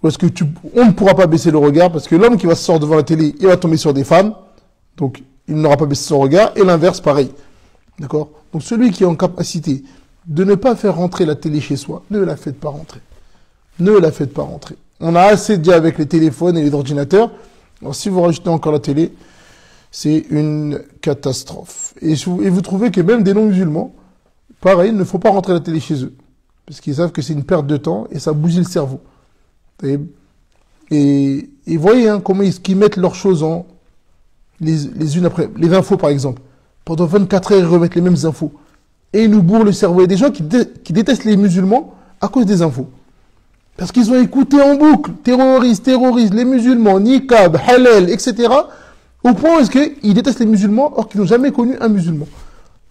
ne pourra pas baisser le regard, parce que l'homme qui va se sortir devant la télé, il va tomber sur des femmes, donc il n'aura pas baissé son regard, et l'inverse, pareil. D'accord? Donc celui qui est en capacité de ne pas faire rentrer la télé chez soi. Ne la faites pas rentrer. Ne la faites pas rentrer. On a assez déjà avec les téléphones et les ordinateurs. Alors si vous rajoutez encore la télé, c'est une catastrophe. Et vous trouvez que même des non-musulmans, pareil, il ne faut pas rentrer la télé chez eux. Parce qu'ils savent que c'est une perte de temps et ça bousille le cerveau. Et voyez comment ils mettent leurs choses en les unes après. Les infos par exemple. Pendant 24 heures, ils remettent les mêmes infos. Et ils nous bourrent le cerveau. Il y a des gens qui détestent les musulmans à cause des infos. Parce qu'ils ont écouté en boucle, terroristes, les musulmans, niqab, halal, etc. Au point où ils détestent les musulmans alors qu'ils n'ont jamais connu un musulman.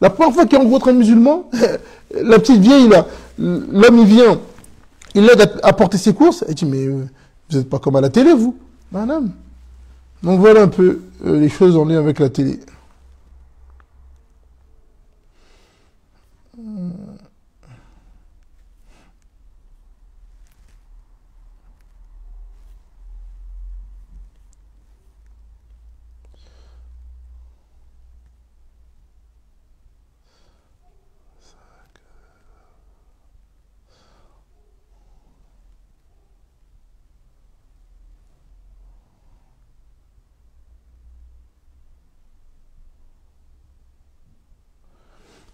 La première fois qu'ils rencontrent un musulman, la petite vieille là, l'homme il vient, il l'aide à porter ses courses, et il dit mais vous n'êtes pas comme à la télé vous, madame. Donc voilà un peu les choses en lien avec la télé.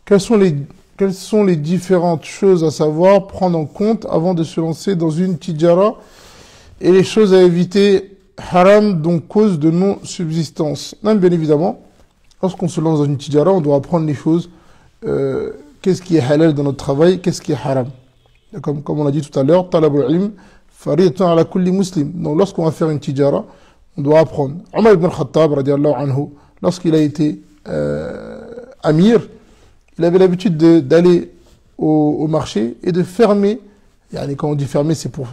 Quelles sont les différentes choses à savoir, prendre en compte avant de se lancer dans une tijara et les choses à éviter haram, donc cause de non-subsistance. Bien évidemment, lorsqu'on se lance dans une tijara, on doit apprendre les choses. Qu'est-ce qui est halal dans notre travail, qu'est-ce qui est haram. Comme on l'a dit tout à l'heure, talabul ilm, faridatun ala kulli muslim. Donc lorsqu'on va faire une tijara, on doit apprendre. Omar ibn al-Khattab, radiallahu anhu, lorsqu'il a été amir, il avait l'habitude d'aller au marché et de fermer. Quand on dit fermer, c'est pour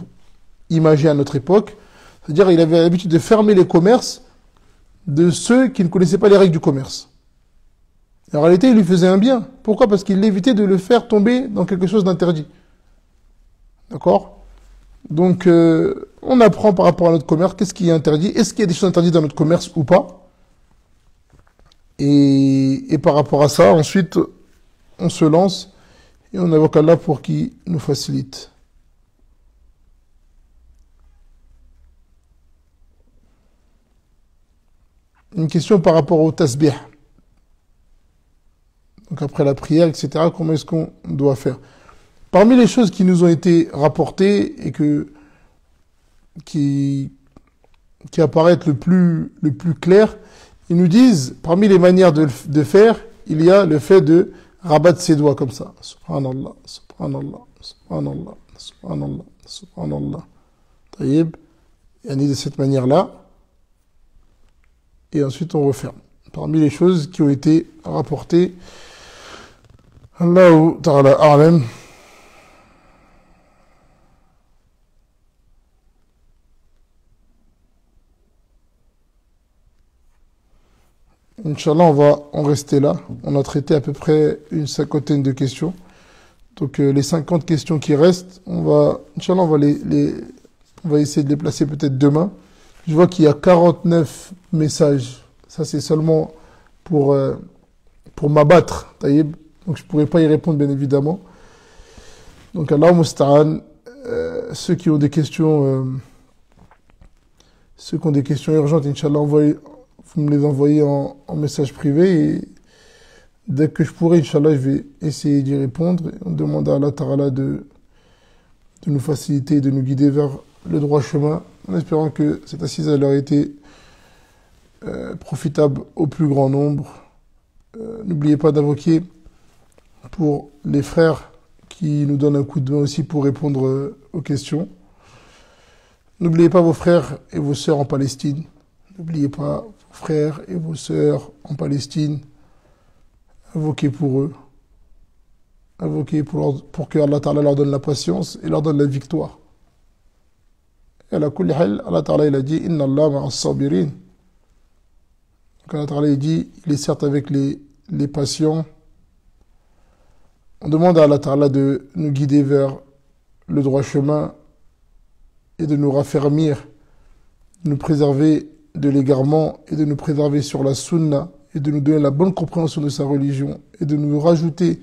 imager à notre époque. C'est-à-dire qu'il avait l'habitude de fermer les commerces de ceux qui ne connaissaient pas les règles du commerce. Et en réalité, il lui faisait un bien. Pourquoi? Parce qu'il évitait de le faire tomber dans quelque chose d'interdit. D'accord? Donc, on apprend par rapport à notre commerce, qu'est-ce qui est interdit, est-ce qu'il y a des choses interdites dans notre commerce ou pas. Et par rapport à ça, ensuite, on se lance et on invoque Allah pour qu'il nous facilite. Une question par rapport au tasbih. Donc après la prière, etc., comment est-ce qu'on doit faire? Parmi les choses qui nous ont été rapportées et qui apparaissent le plus clair, ils nous disent, parmi les manières de faire, il y a le fait de rabattre ses doigts comme ça. Subhanallah, subhanallah, subhanallah, subhanallah, subhanallah. Taïb, yani de cette manière-là. Et ensuite on referme. Parmi les choses qui ont été rapportées, Allahu ta'ala a'lam. Inch'Allah, on va en rester là. On a traité à peu près une cinquantaine de questions. Donc les 50 questions qui restent, Inch'Allah, on va essayer de les placer peut-être demain. Je vois qu'il y a 49 messages. Ça, c'est seulement pour m'abattre, taïb. Donc je ne pourrai pas y répondre, bien évidemment. Donc Allah musta'an, ceux qui ont des questions urgentes, Inch'Allah, vous me les envoyez en message privé et dès que je pourrai, Inch'Allah, je vais essayer d'y répondre. On demande à Allah Ta'ala de nous faciliter, de nous guider vers le droit chemin, en espérant que cette assise leur ait été profitable au plus grand nombre. N'oubliez pas d'invoquer pour les frères qui nous donnent un coup de main aussi pour répondre aux questions. N'oubliez pas vos frères et vos sœurs en Palestine. N'oubliez pas vos frères et vos sœurs en Palestine. Invoquez pour eux. Invoquez pour que Allah Ta'ala leur donne la patience et leur donne la victoire. Et à la kulli hal, Allah Ta'ala il a dit Inna Allah ma'as sabirin. Donc Allah Ta'ala il dit il est certes avec les patients. On demande à Allah Ta'ala de nous guider vers le droit chemin et de nous raffermir, de nous préserver de l'égarement et de nous préserver sur la sunna et de nous donner la bonne compréhension de sa religion et de nous rajouter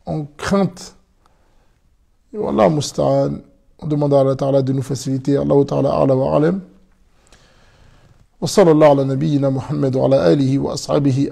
en crainte Et Wallah musta'an. On demande à Allah Ta'ala de nous faciliter. Allah Ta'ala a'la wa a'lam. Wa sallallahu ala nabiyyina Muhammad wa ala alihi wa ashabihi